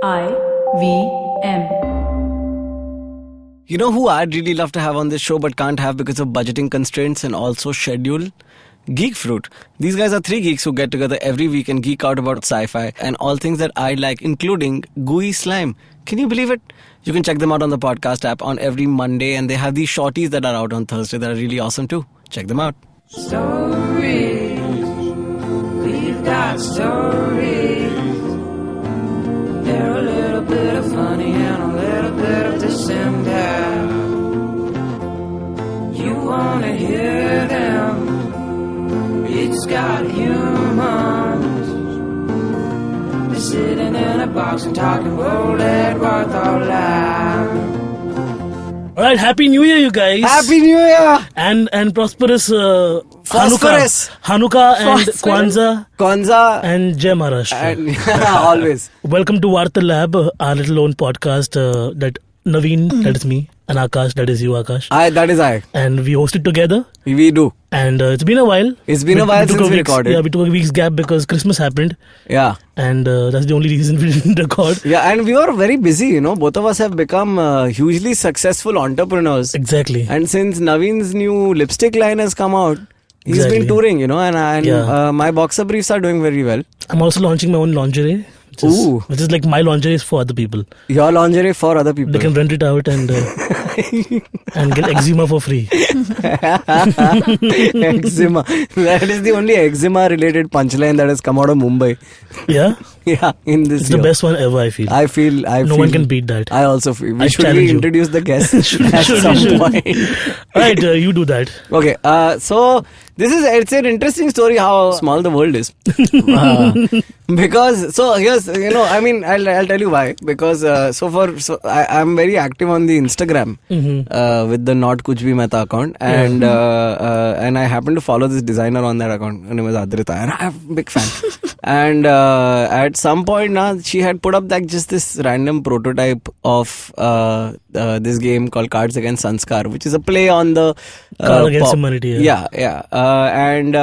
IVM. You know who I'd really love to have on this show but can't have because of budgeting constraints and also schedule? Geek Fruit. These guys are three geeks who get together every week and geek out about sci-fi and all things that I like, including gooey slime. Can you believe it? You can check them out on the podcast app on every Monday, and they have these shorties that are out on Thursday that are really awesome too. Check them out. Stories, we've got stories. They're a little bit of funny and a little bit of dissent. You wanna hear them? It's got humans. They're sitting in a box and talking roulette, Varta live. Alright, Happy New Year, you guys. Happy New Year! And prosperous Phosphorus. Hanukkah and Kwanzaa and Jai Maharashtra. and always. Welcome to Varta Lab, our little own podcast that Navin, that is me, and Akash, that is you, Aakash. That is I. And we host it together. We do. And it's been a while. It's been a while since we recorded. Yeah, we took a week's gap because Christmas happened. Yeah. And that's the only reason we didn't record. Yeah, and we were very busy, you know. Both of us have become hugely successful entrepreneurs. Exactly. And since Navin's new lipstick line has come out, he's been touring, you know, and my boxer briefs are doing very well. I'm also launching my own lingerie. Which is like my lingerie is for other people. Your lingerie for other people. They can rent it out and get eczema for free. Eczema. That is the only eczema related punchline that has come out of Mumbai. Yeah? Yeah, in this It's year. the best one ever, I feel. I feel no one can beat that. I also feel. I Should challenge we you. introduce the guest at some point? Right, you do that. Okay, so it's an interesting story how small the world is. Because, so here's, you know, I mean, I'll tell you why. Because, I'm very active on the Instagram with the Not Kuch Bhi Mehta account. And I happen to follow this designer on that account. Her name is Adrita. And I'm a big fan. And at some point, she had put up like just this random prototype of this game called Cards Against Sanskar, which is a play on the Cards Against Humanity. Yeah. And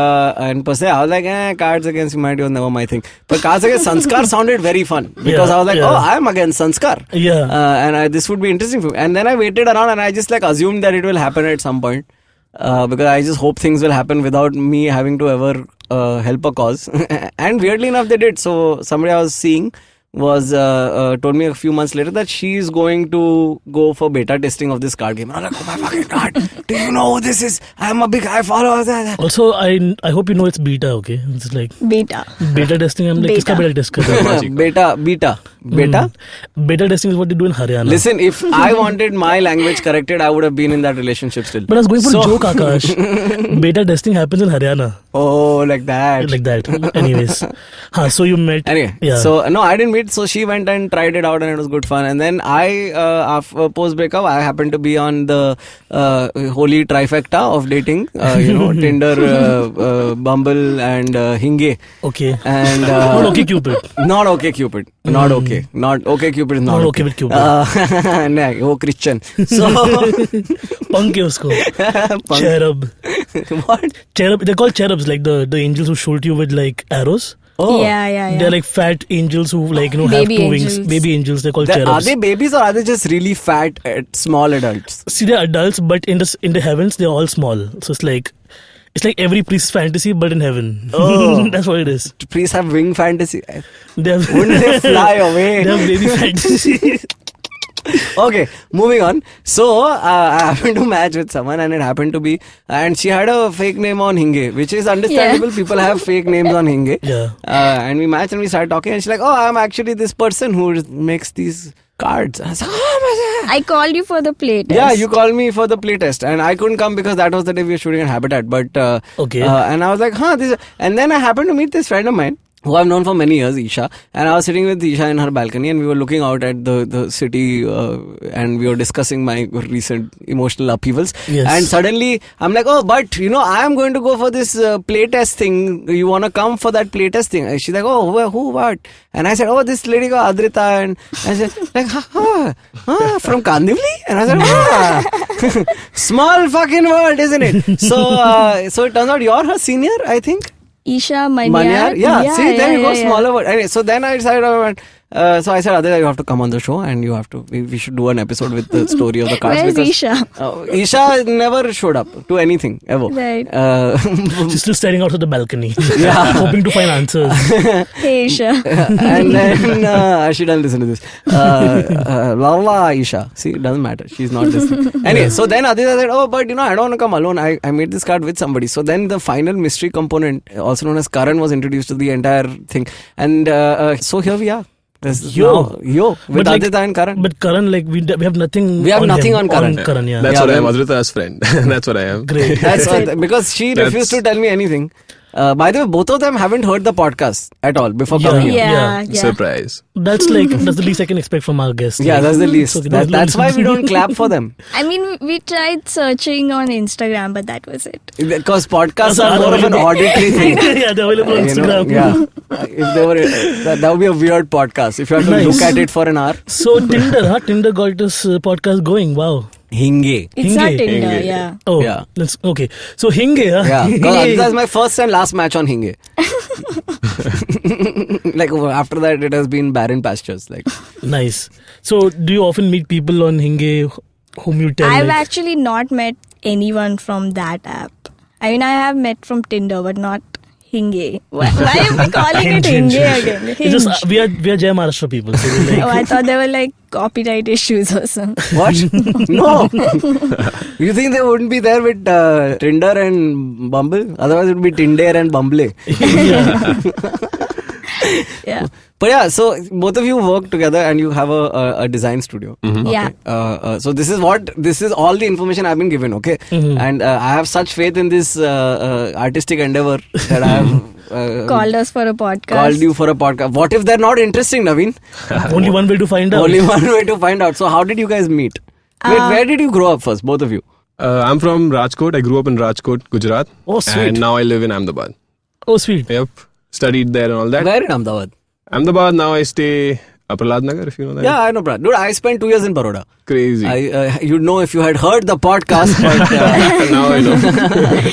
per se, I was like, Cards Against Humanity was never my thing. But Cards Against Sanskar sounded very fun because I was like, I'm against Sanskar. Yeah. And this would be interesting for me. And then I waited around and I just like assumed that it will happen at some point. Because I just hope things will happen without me having to ever help a cause. And weirdly enough, they did. So somebody I was seeing was told me a few months later that she's going to go for beta testing of this card game. And I was like, oh my fucking god, do you know who this is? I follow that. Also, I hope you know it's beta, okay? It's like Beta testing. I'm like, kiska beta test kar rahe ho? Beta? Beta testing is what they do in Haryana. Listen, if I wanted my language corrected, I would have been in that relationship still. But I was going for a joke, Aakash. Beta testing happens in Haryana. Oh, like that. Like that. Anyways. So you met. Anyway, yeah. So no, I didn't meet. So she went and tried it out and it was good fun. And then after post breakup, I happened to be on the holy trifecta of dating. Tinder, Bumble and Hinge. Okay. And not okay Cupid. Not okay Cupid. Not okay. Not okay Cupid is not okay with Cupid. No, Christian. So Punk hai usko. Cherub. What? Cherub. They're called cherubs, like the angels who shoot you with like arrows. Oh. Yeah. They're like fat angels who have two wings. Baby angels. They're called cherubs. Are they babies or are they just really fat, small adults? See, they're adults, but in the heavens they're all small. So it's like every priest's fantasy, but in heaven. Oh. That's what it is. Priests have wing fantasy. Wouldn't they fly away? They have baby fantasy. Okay, moving on. So, I happened to match with someone and it happened to be, and she had a fake name on Hinge, which is understandable. Yeah. People have fake names on Hinge. Yeah. And we matched and we started talking and she's like, oh, I'm actually this person who makes these cards. And I was like, oh my God. I called you for the play test. Yeah, you called me for the play test and I couldn't come because that was the day we were shooting at Habitat. But, okay. And I was like, and then I happened to meet this friend of mine who I've known for many years, Isha, and I was sitting with Isha in her balcony and we were looking out at the city and we were discussing my recent emotional upheavals. Yes. And suddenly I'm like, oh, but I am going to go for this play test thing. You want to come for that play test thing? And she's like, oh, who, what? And I said, oh, this lady called Adrita. And I said, like, from Kandivali? And I said, small fucking world, isn't it? So it turns out you're her senior, I think. Isha Manyar. Yeah, see, there you go, smaller word. Anyway, so then I decided So I said, Adrita, you have to come on the show and you have to. We should do an episode with the story of the cards. Where's because, Isha? Isha never showed up to anything ever. Right. She's still staring out of the balcony, Yeah. hoping to find answers. Hey, Isha. And then she doesn't listen to this. La Isha. See, it doesn't matter. She's not listening. Anyway, so then Adrita said, oh, but I don't want to come alone. I made this card with somebody. So then the final mystery component, also known as Karan, was introduced to the entire thing. And so here we are. Yo, with Adrita and Karan. But Karan, like we have nothing. We have nothing on Karan. Yeah. That's what I am, Adrita's friend. That's what I am. Great. That's because she refused to tell me anything. By the way, both of them haven't heard the podcast at all before coming here. Yeah. Surprise. That's the least I can expect from our guests. Yeah, that's the least. So That's why we don't clap for them. I mean, we tried searching on Instagram, but that was it. Because podcasts are more of an auditory thing. Yeah, they're available on Instagram. If they were, that would be a weird podcast. If you have to Nice. look at it for an hour. So Tinder got this podcast going. Wow. Hinge. It's not Hinge. Tinder, Hinge. yeah. Oh, Yeah. Okay. So Hinge, Yeah, because that's my first and last match on Hinge. Like after that, it has been barren pastures. Like Nice. So do you often meet people on Hinge whom you tell? I've like, actually not met anyone from that app. I mean, I have met from Tinder, but not Hinge. Why am I calling it Hinge again? It's Hinge. just we are Jai Maharashtra people. So we're like, Oh, I thought they were like copyright issues or something. what? No. You think they wouldn't be there with Tinder and Bumble? Otherwise, it would be Tinder and Bumble. yeah. Yeah. But yeah, so both of you work together and you have a design studio. Yeah. So this is all the information I've been given, okay? And I have such faith in this artistic endeavor that I have Called us for a podcast. called you for a podcast. What if they're not interesting, Naveen? Only one way to find out. Only one way to find out. So how did you guys meet? Wait, where did you grow up first, both of you? I'm from Rajkot. I grew up in Rajkot, Gujarat. Oh, sweet. And now I live in Ahmedabad. Oh, sweet. Yep. Studied there and all that. Where in Ahmedabad? Ahmedabad, now I stay Prahlad Nagar, if you know that. Yeah, I know, Brad. Dude, I spent 2 years in Baroda. Crazy. You'd know if you had heard the podcast, but Now I know.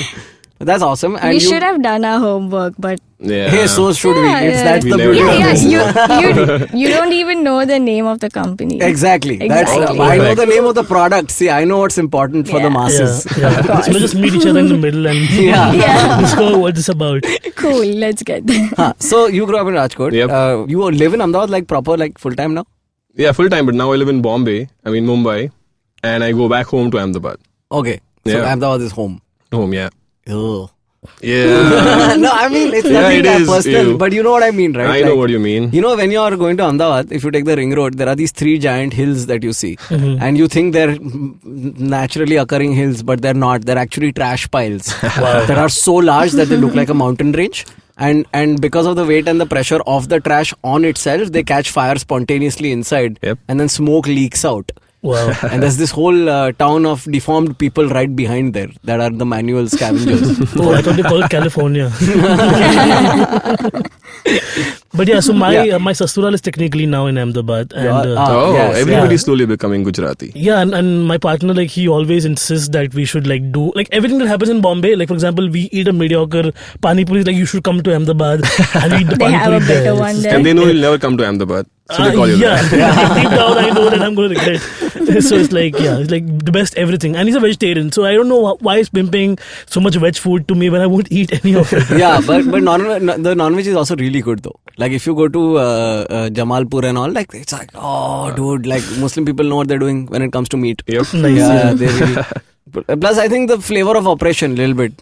that's awesome. And We should have done our homework, but Yeah. Hey, so should we. That's We the never beauty did. of this. you don't even know the name of the company. Exactly. That's Exactly. I know the name of the product. See, I know what's important for the Yeah. masses. Yeah. So let's just meet each other in the middle and Yeah. discover what it's about. Cool, let's get there. Huh. So you grew up in Rajkot. Yep. You live in Ahmedabad like proper, like full time now? Yeah, full time, but now I live in Mumbai, and I go back home to Ahmedabad. Okay. So Yeah. Ahmedabad is home. Home, yeah. Ugh. Yeah. No, I mean, it's Yeah, nothing it that is, personal, ew. but you know what I mean, right? I know what you mean. You know, when you are going to Ahmedabad, if you take the ring road, there are these 3 giant hills that you see. And you think they're naturally occurring hills, but they're not. They're actually trash piles that are so large that they look like a mountain range. And because of the weight and the pressure of the trash on itself, they catch fire spontaneously inside. Yep. And then smoke leaks out. Wow. And there's this whole town of deformed people right behind there that are the manual scavengers. Oh, I thought they called it California. But yeah, so my sastural is technically now in Ahmedabad. And, Yes, everybody's slowly becoming Gujarati. yeah, and my partner, like, he always insists that we should, like, do, like, everything that happens in Bombay. Like, for example, we eat a mediocre pani puri, like, you should come to Ahmedabad and eat the They pani have puri a better there. one there. And they know you'll never come to Ahmedabad. So they call you yeah. that. Deep down, I know that I'm going to regret. So it's like, yeah, it's like the best everything. And he's a vegetarian, so I don't know why he's pimping so much veg food to me when I won't eat any of it. Yeah, but the non-veg is also really good though. Like if you go to Jamalpur and all, like it's like, oh dude, like Muslim people know what they're doing when it comes to meat. Yep. Nice. Yeah, they really. Plus, I think the flavor of oppression a little bit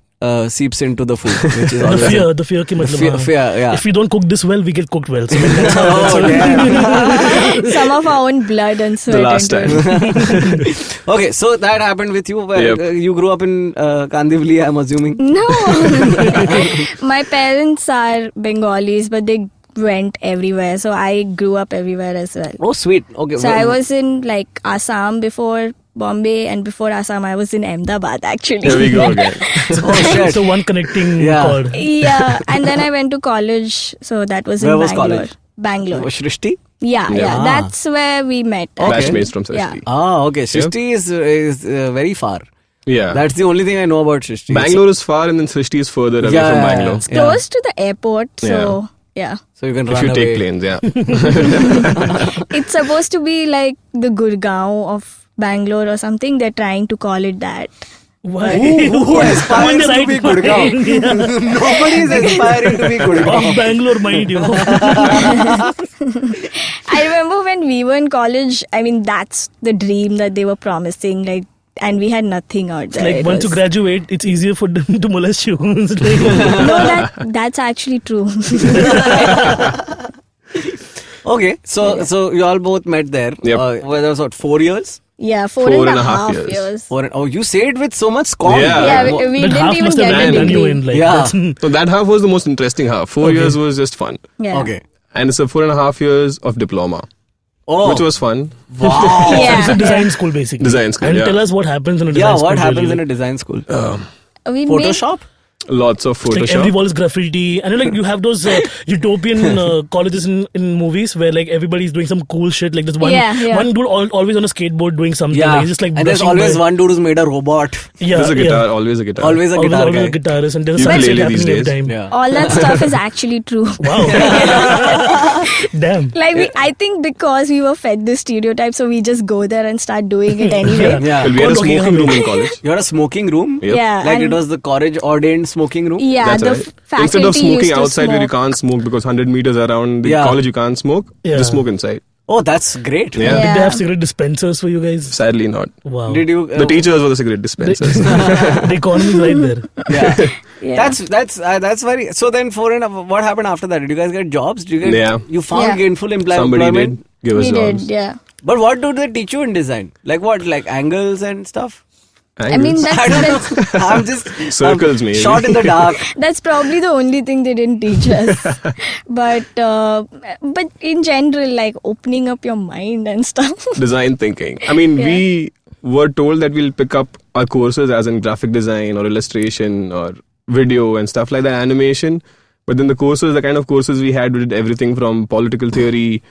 seeps into the food, which is always The fear ki matlab, haan. fear, yeah. If we don't cook this well, we get cooked well. So like, that's how Oh, damn. Some of our own blood and sweat. The last into time. it. Okay, so that happened with you. Where, Yep. you grew up in Kandivali, I'm assuming. No. My parents are Bengalis, but they went everywhere. So I grew up everywhere as well. Oh, sweet. Okay. So I was in like Assam before Bombay, and before Assam I was in Ahmedabad actually. Here we go again. Oh, shit. So one connecting Yeah. cord. Yeah, and then I went to college, so that was in Where was Bangalore. college? Bangalore. Shrishti? Yeah, Yeah. yeah, that's where we met. Batchmates from Yeah. Srishti. Ah, okay. Srishti is very far. Yeah. That's the only thing I know about Srishti. Bangalore is far and then Srishti is further away Yeah, from yeah, Bangalore. It's close to the airport, so Yeah. So you can If run you away. take planes, yeah. It's supposed to be like the Gurgaon of Bangalore or something. They're trying to call it that. Why? Who aspires in the to right be mind? Gurgaon? Yeah. Nobody is aspiring to be Of Gurgaon. Bangalore, mind you. I remember when we were in college, I mean, that's the dream that they were promising, like, and we had nothing out there. Like It once you was- graduate, it's easier for them to molest you. It's like, No, that's actually true. Okay, so you all both met there. Yep. Well, that was what, 4 years? Yeah, Four and a half years. Oh, you say it with so much scorn. Yeah. Yeah, What- we that didn't half even must have get a done you degree. in. Like, Yeah. that's- So that half was the most interesting half. 4 years was just fun. Yeah. Okay. And it's a 4.5 years of diploma, Oh, which was fun. wow. Yeah. It's a design school basically. Design school, And yeah. tell us what happens in a design Yeah, school. what happens really. in a design school? We made, Photoshop? Lots of Like Photoshop. every wall is graffiti, and you have those utopian colleges in movies where like everybody's doing some cool shit. Like there's one dude always on a skateboard doing something. Yeah. Like, he's just like and there's brushing always by. one dude who's made a robot. Yeah, There's a yeah. guitar, always a guitar. Always a guitar always guy. a guitarist, and there's a science Ukulele shit these happening every days. time. Yeah. all that stuff is actually true. Wow. Damn. Like I think because we were fed this stereotype, so we just go there and start doing it anyway. Yeah. Well, we had a Oh, okay, smoking room in college. You had a smoking room? Yep. Yeah, Like it and- was the college ordained smoking room? Yeah, That's the right. faculty Instead of smoking used to outside where you smoke. can't smoke because 100 meters around the Yeah. college you can't smoke, Yeah. just smoke inside. Oh, that's great. Yeah. Did Yeah. they have cigarette dispensers for you guys? Sadly not. Wow. Did you? The teachers were the cigarette dispensers. The economy is right there. Yeah. Yeah. That's very. So then, what happened after that? Did you guys get jobs? Did you get? Yeah. You found Yeah. gainful Somebody employment. did give us we jobs. did, yeah. But what do they teach you in design? Like what? Like angles and stuff? I mean, Angles. that's I'm just Circles, maybe. Shot in the dark. that's probably the only thing they didn't teach us. but in general, like opening up your mind and stuff. Design thinking. I mean, we were told that we'll pick up our courses as in graphic design or illustration or video and stuff like that, animation. But then the kind of courses we had, we did everything from political theory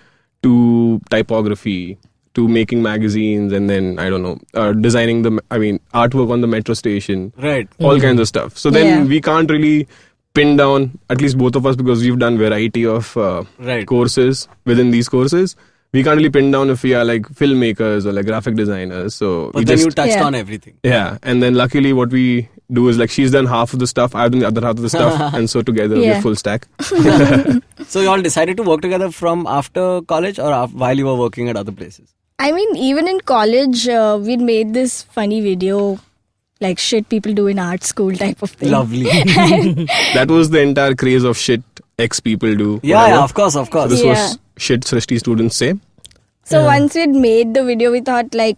to typography to making magazines, and then I don't know, designing artwork on the metro station. Right. All kinds of stuff. So then Yeah. we can't really pin down, at least both of us, because we've done variety of Right. courses within these courses. We can't really pin down if we are like filmmakers or like graphic designers. So But we then just you touched Yeah. on everything. yeah, and then luckily what we do is like she's done half of the stuff, I've done the other half of the stuff, and so together Yeah. we're full stack. So you all decided to work together from after college or while you were working at other places? I mean, even in college, we'd made this funny video, like shit people do in art school type of thing. Lovely. That was the entire craze of shit ex people do. Yeah, whatever. of course. So this Yeah. was shit Srishti students say. So once we'd made the video, we thought like,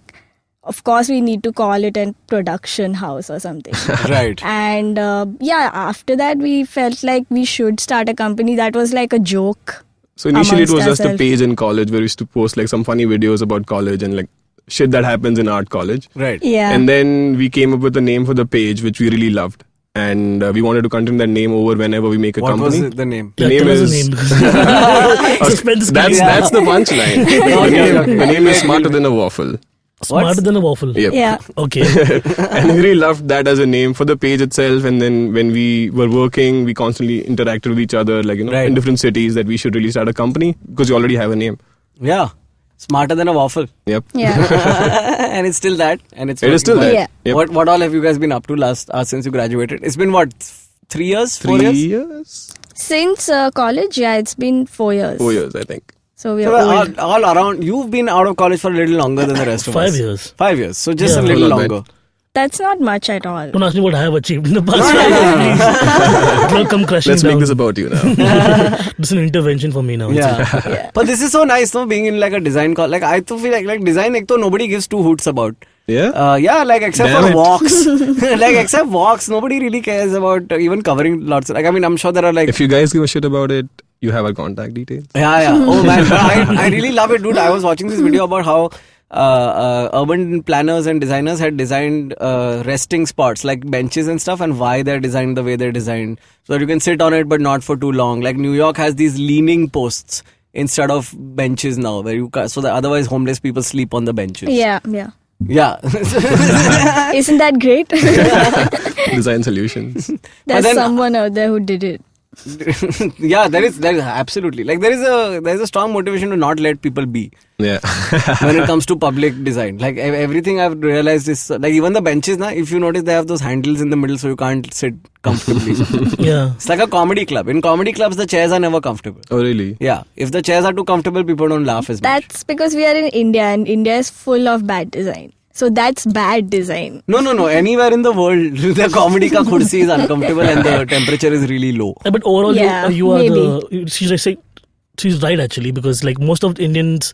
of course we need to call it a production house or something. Right. And after that we felt like we should start a company. That was like a joke. So initially it was Amongst just a ourselves. page in college where we used to post like some funny videos about college and like shit that happens in art college. Right. Yeah. And then we came up with a name for the page which we really loved. And we wanted to continue that name over whenever we make a What company. was the name? The Yeah, name tell us is... the name. Suspense is killing. That's the punchline. Okay. The name is Smarter Than a Waffle. Smarter than a waffle. Yep. Yeah. Okay. And we really loved that as a name for the page itself. And then when we were working, we constantly interacted with each other, like, Right. in different cities, that we should really start a company because you already have a name. Yeah. Smarter than a waffle. Yep. Yeah. And it's still that. And it's It is still working there. Yeah. Yep. What all have you guys been up to since you graduated? It's been what, 3 years? 4 3 years? years? Since college, it's been 4 years. 4 years, I think. So we So are old. all around, you've been out of college for a little longer than the rest of us. 5 years. 5 years. So just Yeah. a little Not bad. longer. That's not much at all. Don't ask me what I have achieved in the past 5 years, please. Don't come crashing Let's down. make this about you now. This is an intervention for me now. Yeah. But this is so nice, no? Being in like a design call. Like I feel like design, nobody gives two hoots about. Yeah? Yeah, like except Damn for it. walks. Like except walks, nobody really cares about even covering lots. Like I mean, I'm sure there are like. If you guys give a shit about it, you have our contact details. Yeah. Oh man, I really love it, dude. I was watching this video about how urban planners and designers had designed resting spots like benches and stuff, and why they're designed the way they're designed, so that you can sit on it but not for too long. Like New York has these leaning posts instead of benches now, where so that otherwise homeless people sleep on the benches. Yeah. Yeah. Isn't that great? Design solutions. There's then- someone out there who did it. Yeah, there is absolutely, like there is a strong motivation to not let people be Yeah. when it comes to public design. Like everything I've realized is like even the benches now, if you notice they have those handles in the middle so you can't sit comfortably. Yeah. It's like a comedy club. In comedy clubs the chairs are never comfortable. Oh, really? Yeah, if the chairs are too comfortable, people don't laugh as much. That's because we are in India and India is full of bad design. So that's bad design. No. Anywhere in the world, the comedy ka kursi is uncomfortable and the temperature is really low. But overall, Yeah, you are maybe. she's right actually, because like most of the Indians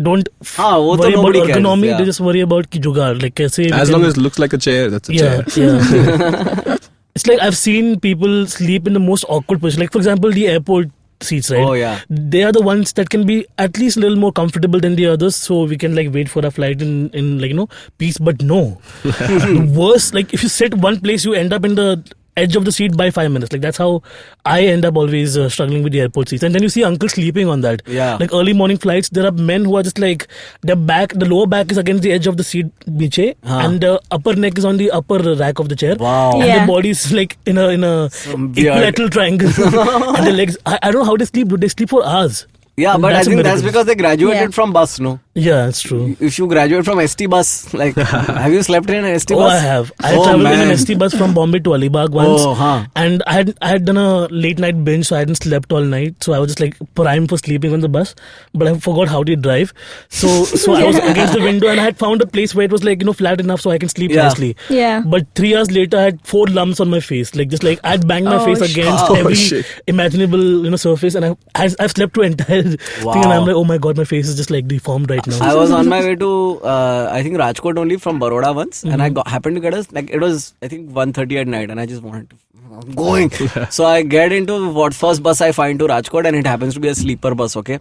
don't wo to worry about nobody cares, ergonomy. yeah. They just worry about ki jugaad. Like kaise we As can- long as it looks like a chair, that's a yeah, chair. yeah. It's like I've seen people sleep in the most awkward position. Like for example, the airport seats, right? Oh, yeah. They are the ones that can be at least a little more comfortable than the others, so we can like wait for our flight in like peace. But no, the worst. Like if you sit one place, you end up in the edge of the seat by 5 minutes. Like that's how I end up always struggling with the airport seats. And then you see uncles sleeping on that. Yeah. Like early morning flights, there are men who are just like the lower back is against the edge of the seat, niche, and the upper neck is on the upper rack of the chair. Wow. And Yeah. the body is like in a Some weird- equilateral triangle, and the legs. I don't know how they sleep. Do they sleep for hours? Yeah, but I That's a think that's miracle. because they graduated Yeah. from bus, no? Yeah, that's true. If you graduate from ST bus, like, have you slept in an ST Oh, bus? I have. I Oh, traveled in man. an ST bus from Bombay to Alibag once, Oh, huh. and I had done a late night binge, so I hadn't slept all night. So I was just like primed for sleeping on the bus, but I forgot how to drive. So I was against the window, and I had found a place where it was like flat enough so I can sleep Yeah. nicely. Yeah. But 3 hours later, I had 4 lumps on my face, like just like I'd banged my Oh, face shit. against Oh, every shit. imaginable surface, and I've slept through entire thing, and I'm like, oh my god, my face is just like deformed right now. I was on my way to, I think Rajkot only from Baroda once, and I happened to get it was, I think 1:30 at night, and I just wanted to, I'm going. So I get into what first bus I find to Rajkot, and it happens to be a sleeper bus, okay?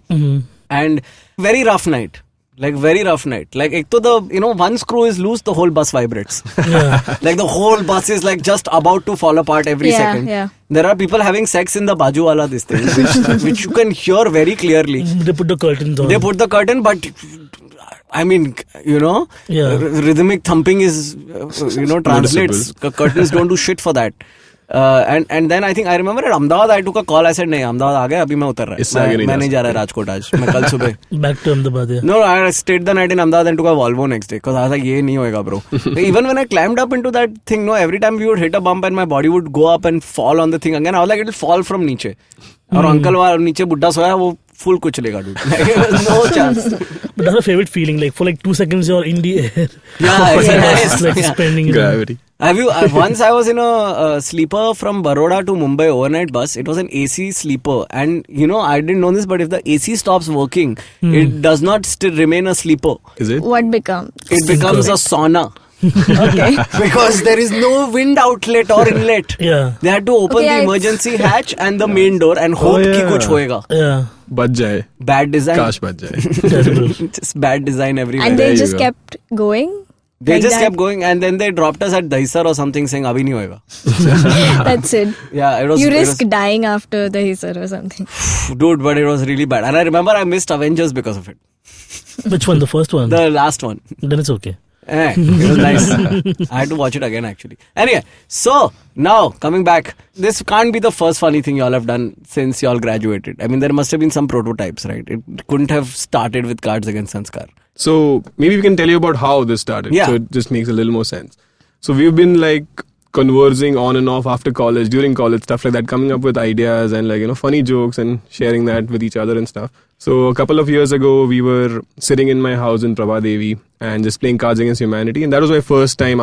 And very rough night. Like very rough night. Like ek to the one screw is loose, the whole bus vibrates. Yeah. Like the whole bus is like just about to fall apart every Yeah, second. yeah. There are people having sex in the baju wala this thing, which you can hear very clearly. They put the curtains on. They put the curtain, but I mean, Yeah. rhythmic thumping is, translates. Curtains don't do shit for that. And then I think I remember at Ahmedabad I took a call. I said, "नहीं, Ahmedabad आ गया, अभी मैं उतर रहा इससे आगे है. नहीं मैं जा नहीं जा रहा राजकोट आज. मैं कल सुबह." Back to Ahmedabad, yeah. No, I stayed the night in Ahmedabad and took a Volvo next day because I was like, "ये नहीं होएगा, bro." Even when I climbed up into that thing, every time we would hit a bump and my body would go up and fall on the thing again, I was like, it'll fall from नीचे. और uncle वहाँ नीचे बुड्ढा सोया, वो full कुछ लेगा, dude. Like, no chance. But that's a favorite feeling. Like for like 2 seconds, you're in the air. Yeah, It's like yeah. spending. Gravity. Have you? Once I was in a sleeper from Baroda to Mumbai overnight bus. It was an AC sleeper, and I didn't know this, but if the AC stops working, it does not still remain a sleeper. Is it? What becomes? It becomes a sauna. Okay. Because there is no wind outlet or inlet. Yeah. They had to open Okay, the it's- emergency hatch and the main door and hope कि yeah. कुछ होएगा. Yeah. बच जाए. Bad design. काश बच जाए. Terrible. Just bad design everywhere. And There they you just go. kept going. They like just that. kept going, and then they dropped us at Dahisar or something, saying अभी नहीं होएगा. That's it. Yeah, it was. You it risk was- dying after the hisar or something. dude, but it was really bad. And I remember I missed Avengers because of it. Which one? The first one? The last one. Then it's okay. It was nice. I had to watch it again actually. Anyway, so now coming back, this can't be the first funny thing y'all have done since y'all graduated. I mean, there must have been some prototypes, right? It couldn't have started with Cards Against Sanskar. So maybe we can tell you about how this started. Yeah. So it just makes a little more sense. So we've been like conversing on and off after college, during college, stuff like that, coming up with ideas and funny jokes and sharing that with each other and stuff. So a couple of years ago, we were sitting in my house in Prabhadevi and just playing Cards Against Humanity. And that was our first time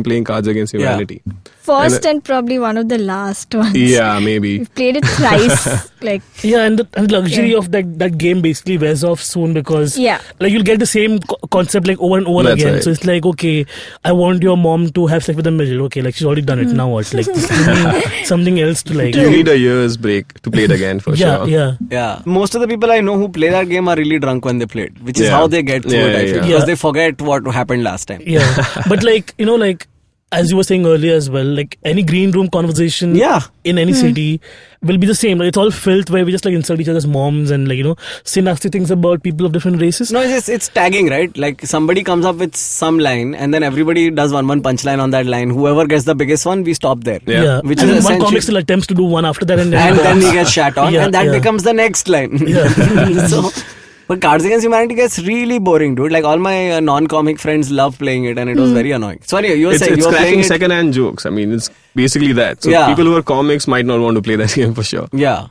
playing Cards Against Humanity. First and probably one of the last ones. Yeah, maybe. We've played it thrice. Like, Yeah, and the luxury Yeah. of that game basically wears off soon, because Yeah. like you'll get the same concept like over and over That's again. right. So it's like, okay, I want your mom to have sex with a midget. Okay, like she's already done it. Now what? Like just give me something else to like. You need a year's break to play it again for Yeah, sure. yeah. Yeah. Most of the people I know who play that game are really drunk when they play it, which is Yeah. how they get through it, I feel. Yeah. Because they forget what happened last time. Yeah, but like as you were saying earlier as well, like any green room conversation in any city will be the same. Like, it's all filth where we just like insult each other's moms and like, say nasty things about people of different races. No, it's tagging, right? Like somebody comes up with some line and then everybody does one punchline on that line. Whoever gets the biggest one, we stop there. Yeah. Which and is one comic still attempts to do one after that and then he gets shat on and that becomes the next line. So, but Cards Against Humanity gets really boring, dude. Like all my non-comic friends love playing it and it was very annoying. Sorry, you were saying it's you were cracking playing second-hand jokes. I mean, it's basically that. So people who are comics might not want to play that game for sure. Yeah.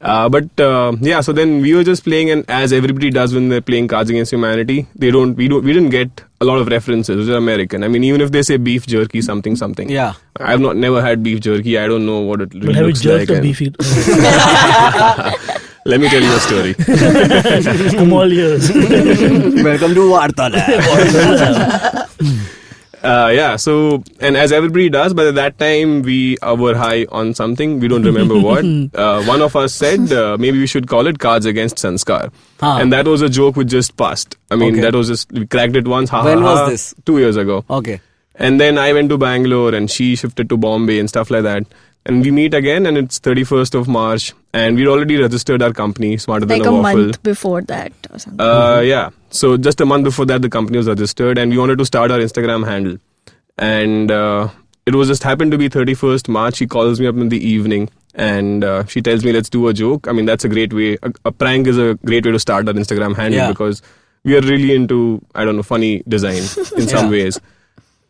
So then we were just playing, and as everybody does when they're playing Cards Against Humanity, we didn't get a lot of references, which are American. I mean, even if they say beef jerky, something. Yeah. I've never had beef jerky. I don't know what it really looks like. But have you jerked a beef? Let me tell you a story. I'm all ears. Welcome to Varta. So, and as everybody does, by that time we were high on something. We don't remember what. One of us said maybe we should call it Cards Against Sanskar. And that was a joke which just passed. I mean, that was just, we cracked it once. When was this? 2 years ago. Okay. And then I went to Bangalore and she shifted to Bombay and stuff like that. And we meet again and it's 31st of March and we'd already registered our company, Smarter Than a Waffle. Like a month before that or something. So just a month before that the company was registered and we wanted to start our Instagram handle. And it was just happened to be 31st March. She calls me up in the evening and she tells me, let's do a joke. I mean, that's a great way. A prank is a great way to start our Instagram handle because we are really into, funny design in some ways.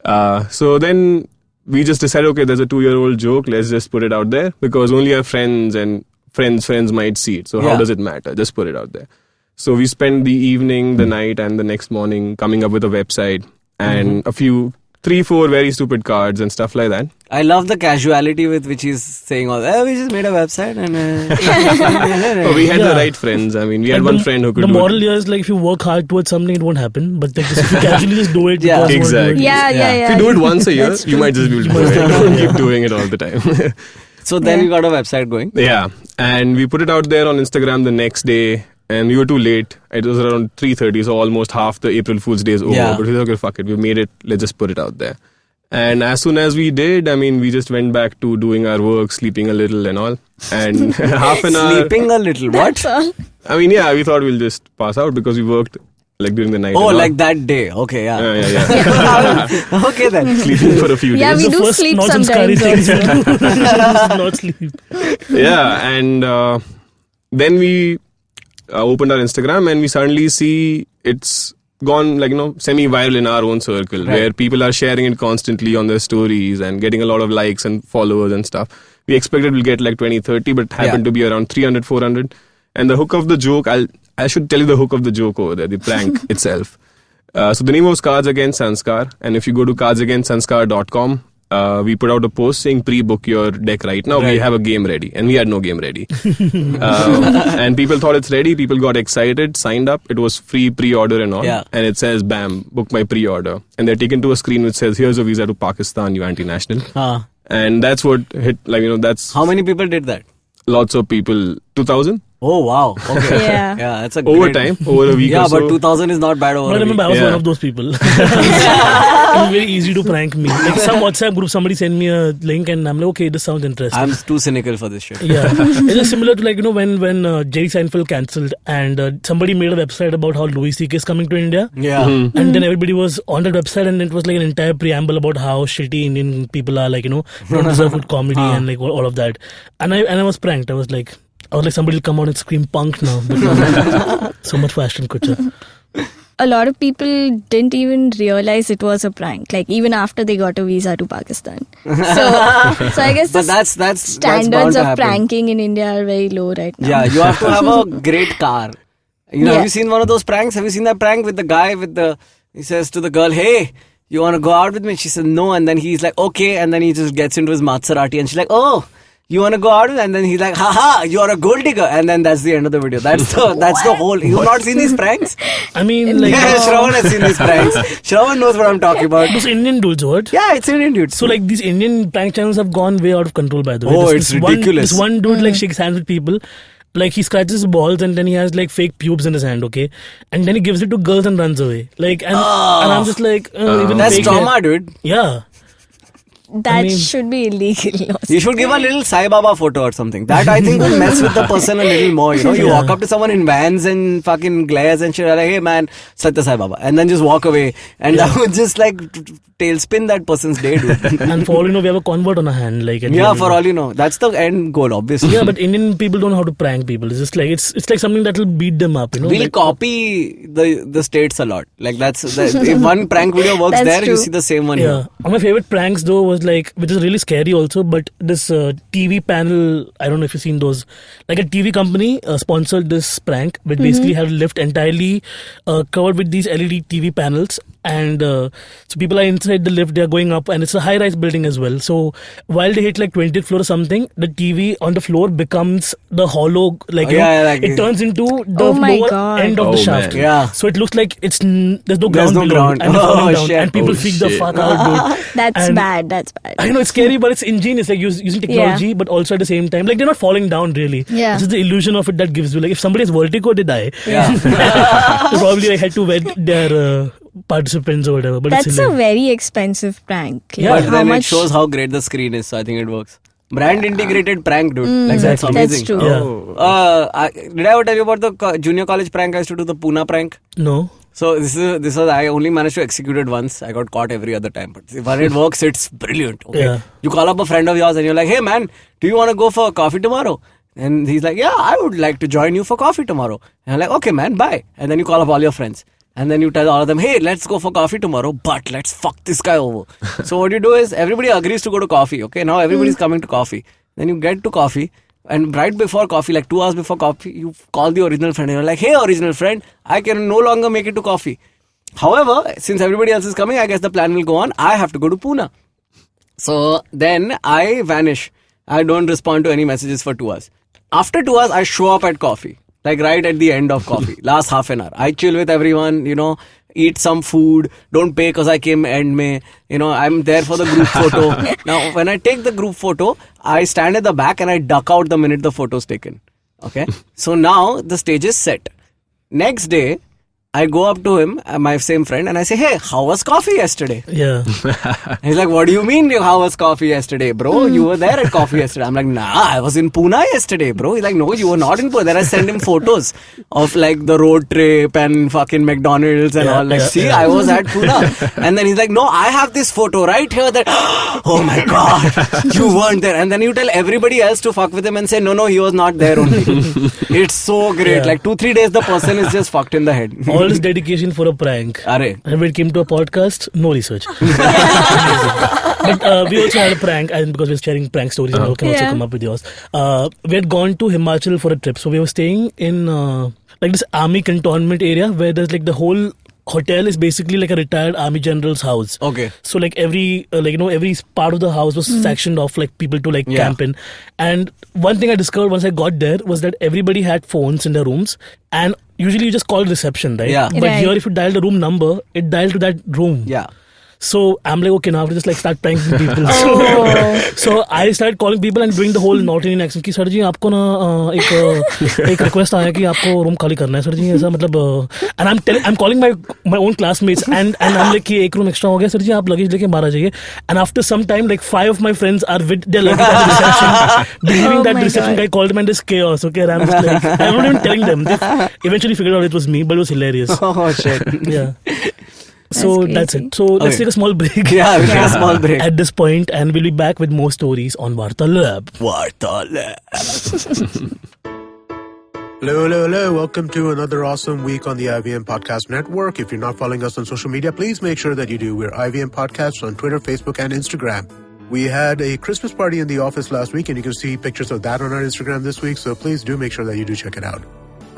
So then we just decided, okay, there's a 2-year-old joke. Let's just put it out there because only our friends and friends might see it. So how does it matter? Just put it out there. So we spent the evening, the night and the next morning coming up with a website and a few 3-4 very stupid cards and stuff like that. I love the casuality with which he's saying all that. We just made a website and... we had the right friends. I mean, we had one friend who could do it. The moral here is like if you work hard towards something, it won't happen. But like, if you casually just do it... Exactly. Yeah. If you do it once a year, you might just be able to do it. Don't keep doing it all the time. So then you got a website going? Yeah. And we put it out there on Instagram the next day. And we were too late. It was around 3:30, so almost half the April Fool's Day is over. But we thought, okay, fuck it. We made it. Let's just put it out there. And as soon as we did, I mean, we just went back to doing our work, sleeping a little and all. And half an hour... Sleeping a little? What? I mean, we thought we'll just pass out because we worked like during the night. Oh, like that day. Okay, Yeah. Okay then. Sleeping for a few days. Yeah, we do sleep sometimes also. Not sleep. Yeah, and then we... opened our Instagram and we suddenly see it's gone semi-viral in our own circle where people are sharing it constantly on their stories and getting a lot of likes and followers and stuff. We expected we'll get like 20-30 but happened to be around 300-400. And the hook of the joke, I should tell you the hook of the joke over there, the prank itself. So the name was Cards Against Sanskar, and if you go to cardsagainstsanskar.com, we put out a post saying pre-book your deck right now. We have a game ready, and we had no game ready. And people thought it's ready. People got excited, signed up. It was free pre-order and all. And it says, bam, book my pre-order. And they're taken to a screen which says, here's a visa to Pakistan, you anti-national. And that's what hit, that's... How many people did that? Lots of people. 2,000? Oh, wow. Okay. Yeah. That's a over time, over a week or so. Yeah, but 2,000 is not bad over I remember I was one of those people. It was very easy to prank me. Like some WhatsApp group, somebody sent me a link and I'm like, okay, this sounds interesting. I'm too cynical for this shit. Yeah. It's just similar to when Jerry Seinfeld cancelled and somebody made a website about how Louis C.K. is coming to India. Yeah. And then everybody was on that website and it was like an entire preamble about how shitty Indian people are, don't deserve good comedy and all of that. And I was pranked. I was like, somebody will come out and scream punk now. So much fashion culture. A lot of people didn't even realize it was a prank. Like even after they got a visa to Pakistan. So I guess but that's standards of pranking in India are very low right now. Yeah, you have to have a great car. Have you seen one of those pranks? Have you seen that prank with the guy he says to the girl, hey, you want to go out with me? She says no, and then he's like, okay, and then he just gets into his Maserati and she's like, oh, you want to go out? And then he's like, haha, you're a gold digger. And then that's the end of the video. That's the whole... You've not seen these pranks? I mean, Shravan has seen these pranks. Shravan knows what I'm talking about. Those Indian dudes, what? Yeah, it's Indian dudes. So these Indian prank channels have gone way out of control, by the way. Oh, it's ridiculous. This one dude shakes hands with people. He scratches his balls and then he has fake pubes in his hand, okay? And then he gives it to girls and runs away. And I'm just even that's trauma, dude. Yeah. That should be illegal. You should give a little Sai Baba photo or something. That I think would mess with the person a little more. You know, you walk up to someone in vans and fucking glares and shit, like, hey man, Satya Sai Baba, and then just walk away, and that would just like tailspin that person's day, dude. And for all you know, we have a convert on our hand. Like For all you know, that's the end goal, obviously. Yeah, but Indian people don't know how to prank people. It's just like it's like something that will beat them up. You know, We'll like, copy the states a lot. Like if one prank video works there, you see the same one yeah. here. One of my favorite pranks though was like, which is really scary also, but this TV panel, I don't know if you've seen those, like a TV company sponsored this prank, which basically had a lift entirely covered with these LED TV panels, and so people are inside the lift, they are going up, and it's a high-rise building as well. So while they hit like 20th floor or something, the TV on the floor becomes the hollow, like, it turns into the lower end of the shaft. Man. Yeah. So it looks like there's no ground below, and, down, and people freak the fuck out, dude. That's bad. I know it's scary, but it's ingenious, like using technology, but also at the same time, like they're not falling down really. Yeah. It's just the illusion of it that gives you, like if somebody has vertigo, they die. Yeah. They probably like, had to wed their participants or whatever. But That's it's a very expensive prank. Yeah. But then it shows how great the screen is, so I think it works. Brand integrated prank, dude. Like that's amazing. That's true. Did I ever tell you about the junior college prank I used to do, the Pune prank? No. So this was I only managed to execute it once. I got caught every other time. But when it works, it's brilliant. Okay. Yeah. You call up a friend of yours and you're like, hey man, do you want to go for coffee tomorrow? And he's like, yeah, I would like to join you for coffee tomorrow. And I'm like, okay man, bye. And then you call up all your friends. And then you tell all of them, hey, let's go for coffee tomorrow, but let's fuck this guy over. So what you do is, everybody agrees to go to coffee, okay? Now everybody's coming to coffee. Then you get to coffee, and right before coffee, like 2 hours before coffee, you call the original friend and you're like, hey, original friend, I can no longer make it to coffee. However, since everybody else is coming, I guess the plan will go on. I have to go to Pune. So then I vanish. I don't respond to any messages for 2 hours. After 2 hours, I show up at coffee. Like right at the end of coffee, last half an hour. I chill with everyone, eat some food, don't pay because I came end May. I'm there for the group photo. Now, when I take the group photo, I stand at the back and I duck out the minute the photo's taken. Okay? So now the stage is set. Next day, I go up to him, my same friend, and I say, hey, how was coffee yesterday? Yeah. He's like, what do you mean, how was coffee yesterday, bro? You were there at coffee yesterday. I'm like, nah, I was in Pune yesterday, bro. He's like, no, you were not in Pune. Then I send him photos of like the road trip and fucking McDonald's and all. Like, I was at Pune. And then he's like, no, I have this photo right here that, oh my God, you weren't there. And then you tell everybody else to fuck with him and say, no, he was not there only. It's so great. Yeah. Like 2-3 days, the person is just fucked in the head. All this dedication for a prank. Arre. And when it came to a podcast, no research. But we also had a prank, and because we're sharing prank stories, and you can also come up with yours. We had gone to Himachal for a trip, so we were staying in like this army cantonment area where there's like the whole hotel is basically like a retired army general's house. Okay. So like every every part of the house was sectioned off, like people to like camp in. And one thing I discovered once I got there was that everybody had phones in their rooms, and usually you just call reception, right? Yeah. But here, if you dial the room number, it dialed to that room. Yeah. So I'm like, okay, now I have to just like start pranking people. So I started calling people and doing the whole North Indian accent. कि sir जी आपको ना एक request आया कि आपको room खाली करना है सर जी ऐसा मतलब and I'm calling my own classmates and I'm like कि एक room extra हो गया सर जी आप luggage लेके बाहर आ जाइए. And after some time, like 5 of my friends are with their luggage at the reception, believing that the reception guy called them, and there's chaos. Okay, and I'm just like, I'm not even telling them. They eventually figured out it was me, but it was hilarious. Oh shit. Yeah. So that's it. So let's take a small break. Yeah, we'll take a small break. At this point, and we'll be back with more stories on Varta Lab. Hello. Welcome to another awesome week on the IVM Podcast Network. If you're not following us on social media, please make sure that you do. We're IVM Podcasts on Twitter, Facebook, and Instagram. We had a Christmas party in the office last week, and you can see pictures of that on our Instagram this week. So please do make sure that you do check it out.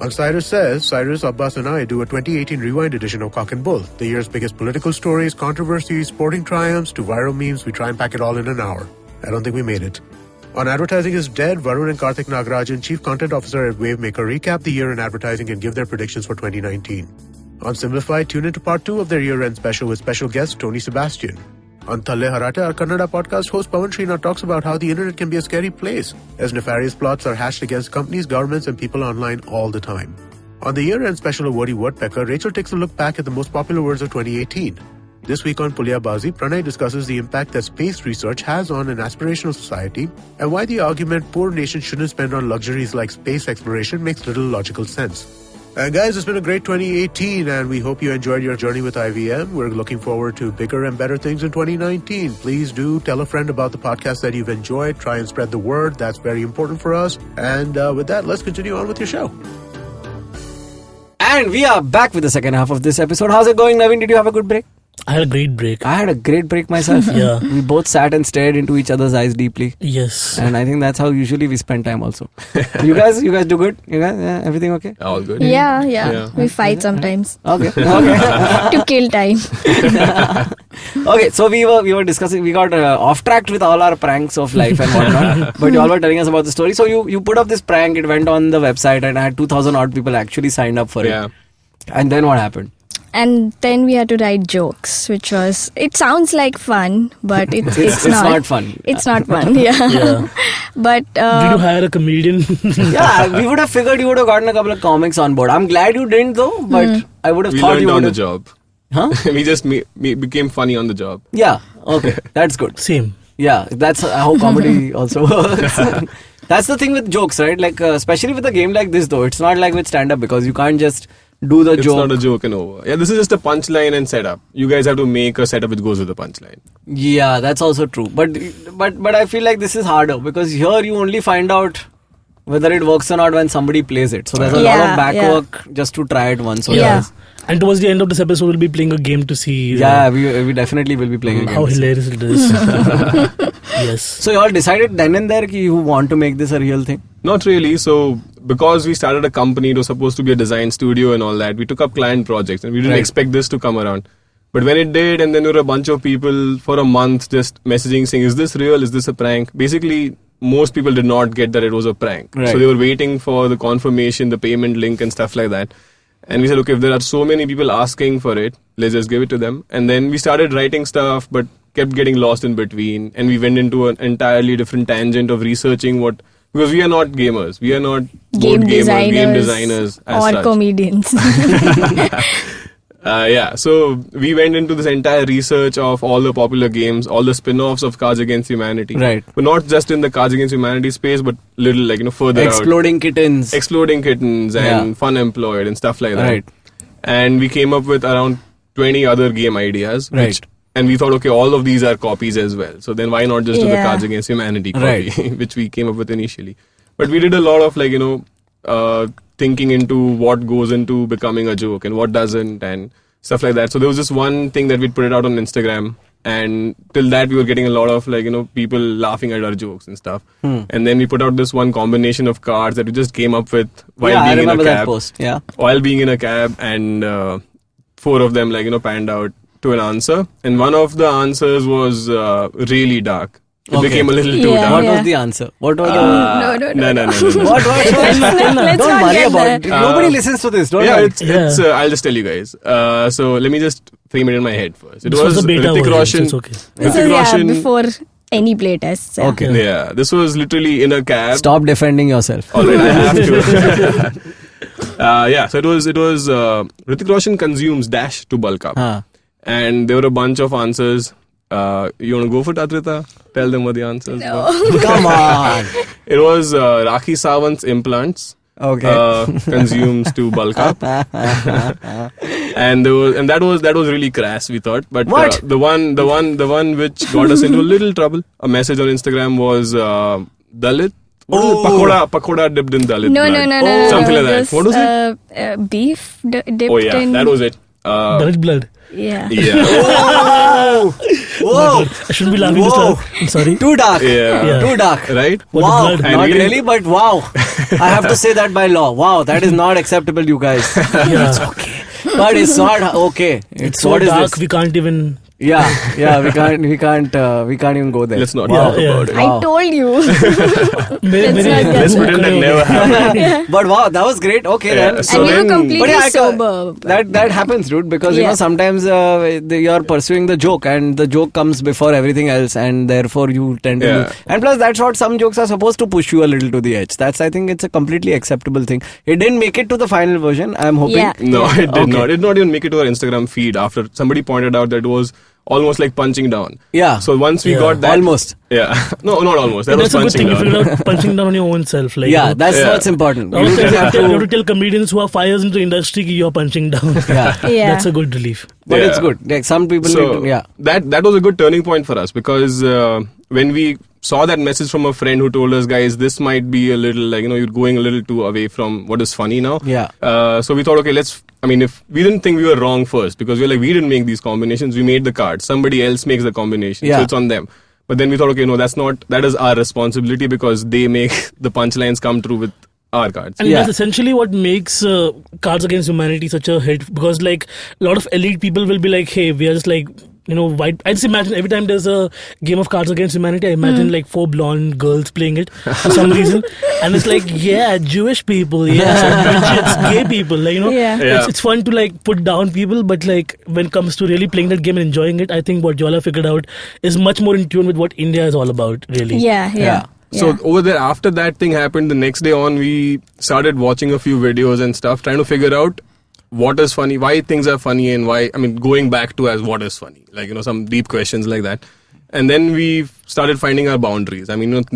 On Cyrus Says, Cyrus, Abbas, and I do a 2018 rewind edition of Cock and Bull. The year's biggest political stories, controversies, sporting triumphs, to viral memes. We try and pack it all in an hour. I don't think we made it. On Advertising is Dead, Varun and Karthik Nagarajan, Chief Content Officer at Wavemaker, recap the year in advertising and give their predictions for 2019. On Simplified, tune into part 2 of their year-end special with special guest Tony Sebastian. On Thalle Harate, our Kannada podcast host Pawan Srinath talks about how the internet can be a scary place, as nefarious plots are hatched against companies, governments, and people online all the time. On the year-end special of Woody Woodpecker, Rachel takes a look back at the most popular words of 2018. This week on Pulyabazi, Pranay discusses the impact that space research has on an aspirational society and why the argument poor nations shouldn't spend on luxuries like space exploration makes little logical sense. And guys, it's been a great 2018 and we hope you enjoyed your journey with IVM. We're looking forward to bigger and better things in 2019. Please do tell a friend about the podcast that you've enjoyed. Try and spread the word. That's very important for us. And with that, let's continue on with your show. And we are back with the second half of this episode. How's it going, Navin? Did you have a good break? I had a great break. I had a great break myself. Yeah. We both sat and stared into each other's eyes deeply. Yes. And I think that's how usually we spend time also. You guys do good? You guys, everything okay? All good. Yeah. We fight sometimes Okay. to kill time. Okay, so we were discussing, we got off tracked with all our pranks of life and whatnot. But you all were telling us about the story. So you put up this prank, it went on the website and had 2,000 odd people actually signed up for it. Yeah. And then what happened? And then we had to write jokes, which was, it sounds like fun, but it's not fun. It's not fun, yeah. But did you hire a comedian? Yeah, we would have figured you would have gotten a couple of comics on board. I'm glad you didn't though, but I would have We thought learned you on would the have. job. Huh? We just became funny on the job. Yeah, okay, that's good. Same. Yeah, that's how comedy also works. That's the thing with jokes, right? Like, especially with a game like this though, it's not like with stand-up because you can't just do the It's joke. not a joke and over. Yeah, this is just a punchline and setup. You guys have to make a setup which goes with the punchline. Yeah, that's also true. But I feel like this is harder because here you only find out whether it works or not when somebody plays it. So there's a lot of back work just to try it once or twice. And towards the end of this episode, we'll be playing a game to see Yeah, we definitely will be playing a game. how hilarious it is. Yes. So you all decided then and there ki you want to make this a real thing? Not really. So because we started a company, it was supposed to be a design studio and all that. We took up client projects and we didn't expect this to come around. But when it did, and then there were a bunch of people for a month just messaging saying, is this real? Is this a prank? Basically, most people did not get that it was a prank. Right. So they were waiting for the confirmation, the payment link and stuff like that. And we said, okay, if there are so many people asking for it, let's just give it to them. And then we started writing stuff, but kept getting lost in between. And we went into an entirely different tangent of researching because we are not gamers. We are not game designers as or such. comedians. So we went into this entire research of all the popular games, all the spin-offs of Cards Against Humanity. Right. But not just in the Cards Against Humanity space, but little further Exploding kittens. Exploding Kittens and Fun Employed and stuff like that. Right. And we came up with around 20 other game ideas. Right. And we thought, okay, all of these are copies as well. So then why not just do the Cards Against Humanity copy, which we came up with initially. But we did a lot of thinking into what goes into becoming a joke and what doesn't and stuff like that. So there was just one thing that we'd put it out on Instagram, and till that we were getting a lot of people laughing at our jokes and stuff. And then we put out this one combination of cards that we just came up with while being in a cab. That post. Yeah. While being in a cab, and 4 of them panned out to an answer, and one of the answers was really dark. It became a little too dark. What was the answer? What was the... No. What? Let's Don't not worry get about there. it. Nobody listens to this. Don't Yeah, worry. it's I'll just tell you guys. So let me just frame it in my head first. It This was the beta Hrithik version, Roshan. so it's okay. This Hrithik is Roshan. before any play tests. Yeah. Okay. Yeah, this was literally in a cab. Stop defending yourself. All right, I have to. So it was Hrithik Roshan consumes dash to bulk up, and there were a bunch of answers. You want to go for it, Adrita? Tell them what the answers were. Come on. It was Rakhi Sawant's implants. Okay. Consumes to bulk up, and that was really crass, we thought. But What? The one which got us into a little trouble. A message on Instagram was Dalit. What was it? Pakoda dipped in Dalit No, blood. no. Something like that. What was it? Beef dipped in. Oh yeah, that was it. Dalit blood. Yeah. Whoa. I shouldn't be laughing this loud. I'm sorry. Too dark. Yeah. Too dark. Right? What Wow. the blood? Not And we really, but wow. I have to say that by law. Wow, that is not acceptable, you guys. Yeah. It's okay. But it's not okay. It's so what is dark, this? we can't even... Yeah, we can't even go there. Let's not Wow. talk about it. I told you. Let's pretend that never happened. But wow, that was great. Okay Yeah, then. so And you were then- completely But yeah, I ca- sober. That happens, dude, because you know sometimes you're pursuing the joke and the joke comes before everything else, and therefore you tend to. Yeah. And plus, that's what some jokes are supposed to push you a little to the edge. I think it's a completely acceptable thing. It didn't make it to the final version. I'm hoping. Yeah. No, it did Okay. not. It did not even make it to our Instagram feed after somebody pointed out that it was almost like punching down. Yeah. So once we Yeah. got that, Almost. Yeah. No, not almost. That was That's a good punching thing. You down. figured out punching down on your own self. Like, Yeah, you know. that's Yeah. what's important. You You just have have to to. tell comedians who are 5 years into the industry that you're punching down. Yeah. Yeah. That's a good relief. But it's Yeah. good. Like some people So need to, yeah. that was a good turning point for us, because when we saw that message from a friend who told us, guys, this might be a little like, you're going a little too away from what is funny now. Yeah. So we thought, okay, if we didn't think we were wrong first, because we we didn't make these combinations, we made the cards. Somebody else makes the combination, Yeah. so it's on them. But then we thought, okay, no, that is our responsibility, because they make the punchlines come true with our cards. And Yeah. that's essentially what makes Cards Against Humanity such a hit, because like a lot of elite people will be like, hey, we are just like, white. I just imagine every time there's a game of Cards Against Humanity, I imagine like 4 blonde girls playing it for some reason, and it's like, yeah, Jewish people, yeah, it's gay people, like, Yeah. Yeah. It's fun to like put down people, but like when it comes to really playing that game and enjoying it, I think what Jola figured out is much more in tune with what India is all about, really. Yeah. Yeah. So over there, after that thing happened, the next day on, we started watching a few videos and stuff, trying to figure out what is funny, why things are funny, and why, going back to as what is funny, like, some deep questions like that. And then we started finding our boundaries.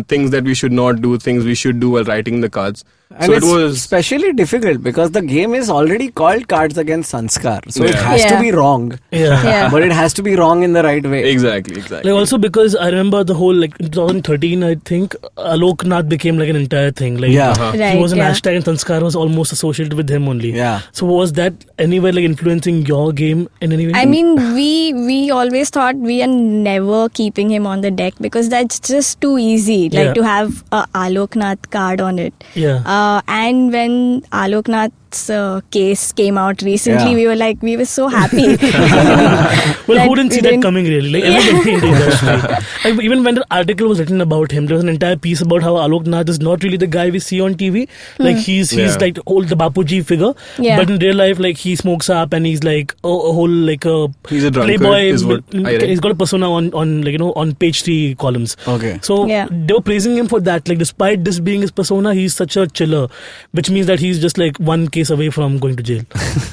Things that we should not do, things we should do while writing the cards. And So it's it was especially difficult because the game is already called Cards Against Sanskar. So it Yeah. has to Yeah. be wrong. Yeah. Yeah. But it has to be wrong in the right way. exactly. Like also because I remember the whole like in 2013 I think Alok Nath became like an entire thing. Like Yeah. Right, he was an yeah. hashtag and Sanskar was almost associated with him only. Yeah. So was that anywhere like influencing your game in any way? I mean, we always thought we are never keeping him on the deck because that's just too easy, like Yeah. to have a Alok Nath card on it. Yeah. And when Alok Nath's case came out recently, Yeah. we were so happy. Well, That who didn't we see that coming really? Like everybody in the industry. Like, even when the article was written about him, there was an entire piece about how Alok Nath is not really the guy we see on TV. Like he's Yeah. like the Bapuji figure, Yeah. but in real life, like he smokes up and he's like a whole like a He's a drunkard, playboy. is what I read. He's got a persona on like on page 3 columns. Okay. So Yeah. they were praising him for that. Like despite this being his persona, he's such a chiller, which means that he's just like one case away from going to jail.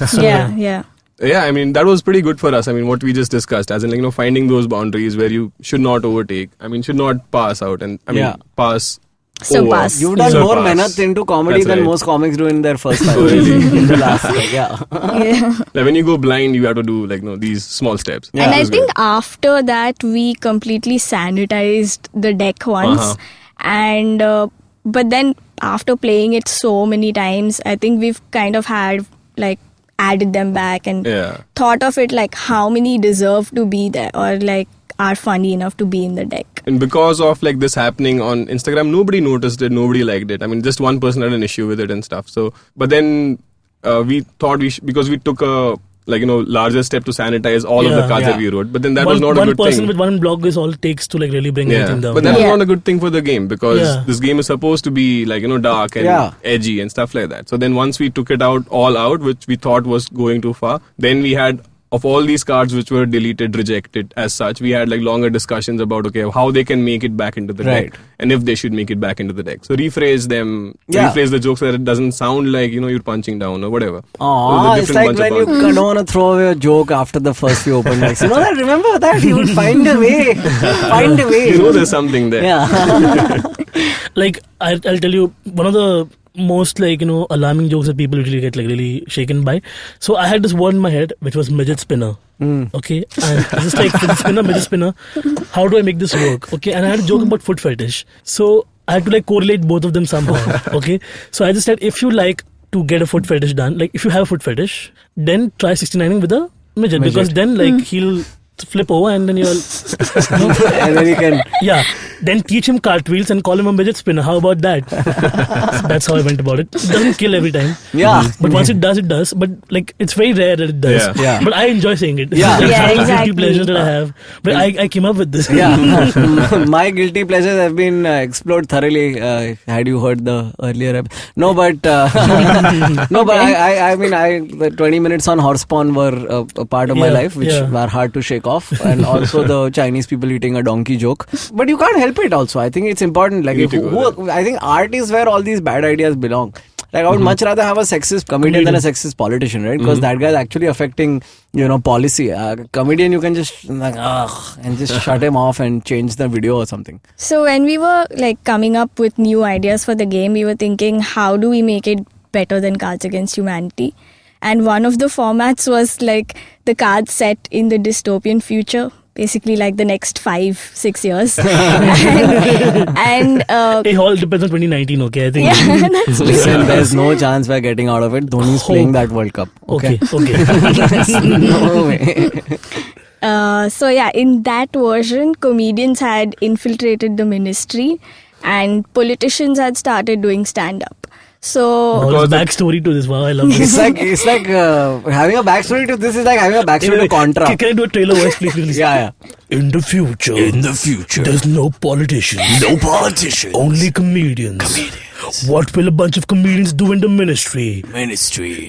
So, yeah, yeah. Yeah, that was pretty good for us. What we just discussed, as in, finding those boundaries where you should not overtake. Should not pass out and, Yeah. pass. Surpass. You've done Surpass. more mehnat into comedy That's than right. most comics do in their first time. Oh, really? In the last year, yeah. Yeah. Like when you go blind, you have to do these small steps. Yeah. And That I was think good. after that we completely sanitized the deck once, Uh-huh. and but then after playing it so many times, I think we've kind of had like added them back and Yeah. thought of it like how many deserve to be there or like are funny enough to be in the deck. And because of this happening on Instagram, nobody noticed it, nobody liked it. Just one person had an issue with it and stuff. So, but then we thought because we took a larger step to sanitize all of the Yeah. cards Yeah. that we wrote. But then that one, was not a one good person thing. with one blog is all it takes to like really bring anything down. But that was Yeah. not a good thing for the game because Yeah. this game is supposed to be dark and Yeah. edgy and stuff like that. So then once we took it all out, which we thought was going too far, then we had of all these cards which were deleted, rejected as such, we had longer discussions about how they can make it back into the Right. deck and if they should make it back into the deck. So rephrase them, Yeah. rephrase the jokes so that it doesn't sound like you're punching down or whatever. It was Aww, a it's different like bunch when of you don't want to throw away a joke after the first few open mics. You know that? Remember that? You would find a way. Find a way. You know there's something there. Yeah. Like I'll tell you one of the most alarming jokes that people usually get really shaken by. So I had this word in my head which was midget spinner. Okay, and it's just like midget spinner. How do I make this work? Okay, and I had a joke about foot fetish. So I had to correlate both of them somehow. Okay, so I just said if you like to get a foot fetish done, like if you have a foot fetish, then try 69ing with a midget. Because then he'll flip over and then you'll And then you can. yeah, then teach him cartwheels and call him a midget spinner. How about that? That's how I went about it. It doesn't kill every time. Yeah. But once it does, it does. But it's very rare that it does. Yeah. Yeah. But I enjoy saying it. Yeah. It's Yeah, one of the exactly. guilty pleasures that I have. But I came up with this. Yeah. My guilty pleasures have been explored thoroughly. Had you heard the earlier No, but no, but the 20 minutes on horse porn were a part of my Yeah, life, which yeah. were hard to shake off, and also the Chinese people eating a donkey joke. But you can't help it. Also, I think it's important. Like, You need to go I think art is where all these bad ideas belong. Like I would much rather have a sexist comedian than a sexist politician, right? Because that guy is actually affecting, policy. Comedian, you can just and just shut him off and change the video or something. So when we were like coming up with new ideas for the game, we were thinking, how do we make it better than Cards Against Humanity? And one of the formats was like the cards set in the dystopian future, basically like the next 5-6 years. and It all depends on 2019, okay? I think. yeah, that's true. Listen, there's no chance we're getting out of it. Dhoni's playing that World Cup. Okay. No way. So yeah, in that version, comedians had infiltrated the ministry and politicians had started doing stand-up. So All the backstory to this. Wow, I love this. It's like having a backstory to this is like having a backstory to Contra. Can I do a trailer voice, please? Yeah. In the future, there's no politicians. Only comedians. What will a bunch of comedians do in the ministry?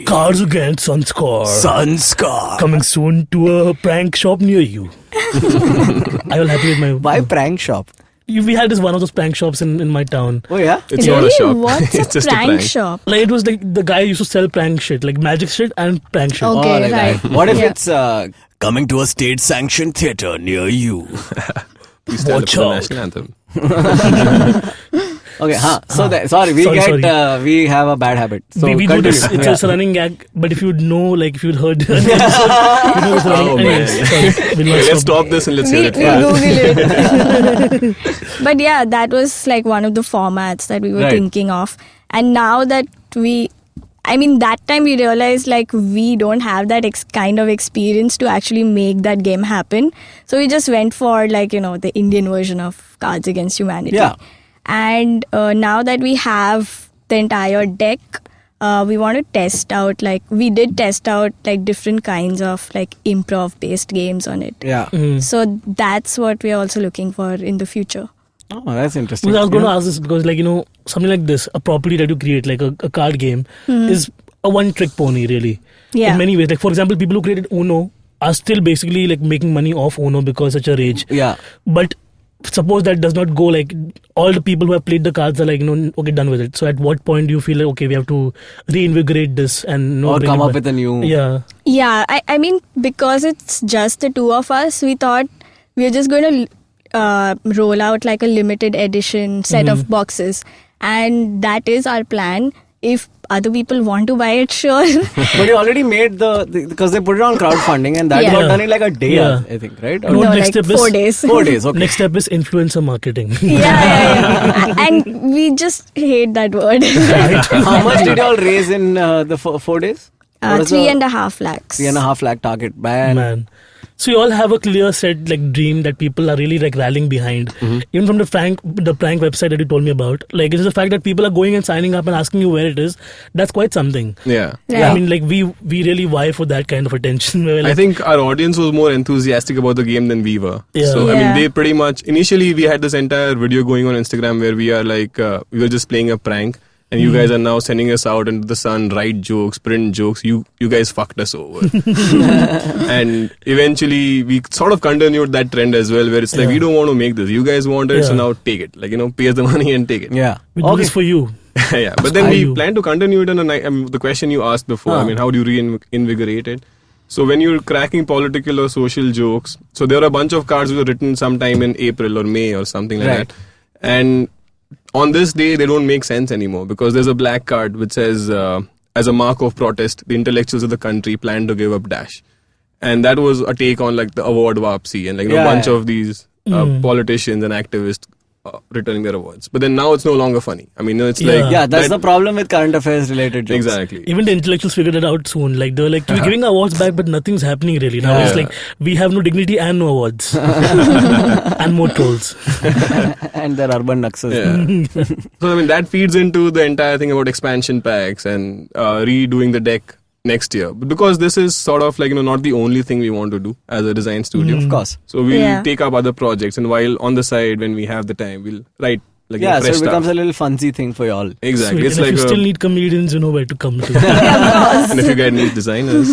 Cards Against Sunscar. Coming soon to a prank shop near you. I will happy with my. Why prank shop? We had this one of those prank shops in my town. Oh yeah? It's really, not a shop. what's It's a just prank a prank. shop? Like it was like the guy used to sell prank shit, like magic shit and prank shit. Okay, like right. that. What if Yeah. it's coming to a state-sanctioned theatre near you? Please stand up Watch for the out. national anthem. Okay, sorry, we have a bad habit. So we do continue. this. It's Yeah. a running gag. But if you'd know, like if you'd heard, you know it's running. Oh, Anyways, man. sorry, we'll not Okay, let's stop. stop this and let's We hear it. Google it. But yeah, that was like one of the formats that we were Right. thinking of. And now that that time we realized like we don't have that kind of experience to actually make that game happen. So we just went for like, the Indian version of Cards Against Humanity. Yeah. And now that we have the entire deck, we want to test out, we did test out like different kinds of like improv based games on it. Yeah. So that's what we're also looking for in the future. Oh, that's interesting. Because I was going to Yeah. ask this because, something like this, a property that you create, like a card game, is a one-trick pony, really. Yeah. In many ways. Like, for example, people who created Uno are still basically, like, making money off Uno because such a rage. Yeah. But suppose that does not go, like, all the people who have played the cards are like, okay, done with it. So at what point do you feel like, okay, we have to reinvigorate this and... Or bring come it up back? with a new... Yeah. Yeah, I mean, because it's just the two of us, we thought we're just going to roll out like a limited edition set of boxes. And that is our plan. If other people want to buy it, sure. But you already made because they put it on crowdfunding and that Yeah. got done in like a day, Yeah. I think, right? You know, No, next like step is 4 days. 4 days, okay. Next step is influencer marketing. Yeah. And we just hate that word. How much did you all raise in the 4 days? What is the 3.5 lakhs. 3.5 lakh target. Man. So you all have a clear set like dream that people are really like rallying behind. Even from the prank website that you told me about. Like it's the fact that people are going and signing up and asking you where it is. That's quite something. Yeah. Yeah. I mean, like we really vie for that kind of attention. Where, I like, think our audience was more enthusiastic about the game than we were. Yeah. So, I Yeah. mean, they pretty much... Initially, we had this entire video going on Instagram where we are like... we were just playing a prank. And you guys are now sending us out into the sun, write jokes, print jokes. You guys fucked us over. And eventually, we sort of continued that trend as well, where it's like, we don't want to make this. You guys want it, so Yeah. now take it. Like, pay us the money and take it. Yeah. we do this for you. Yeah, but then Are we you? plan to continue it on the question you asked before. I mean, how do you reinvigorate it? So when you're cracking political or social jokes, so there are a bunch of cards which were written sometime in April or May or something like Right. that. And on this day, they don't make sense anymore because there's a black card which says, as a mark of protest, the intellectuals of the country plan to give up dash. And that was a take on like the award Wapsi and like a bunch of these politicians and activists returning their awards. But then now it's no longer funny. I mean, it's like... Yeah, that's the problem with current affairs related jokes. Exactly. Even the intellectuals figured it out soon. Like they were like, we're giving awards back, but nothing's happening really. Now it's like we have no dignity and no awards and more trolls. And they're urban naxals. Yeah. So I mean that feeds into the entire thing about expansion packs and redoing the deck next year. But because this is sort of like not the only thing we want to do as a design studio. Of course. So we'll Yeah. take up other projects, and while on the side when we have the time, we'll write like Yeah, so fresh it becomes stuff. a little funsy thing for y'all. Exactly. Sweet. It's And like if you still need comedians, you know where to come to. and if you guys need designers,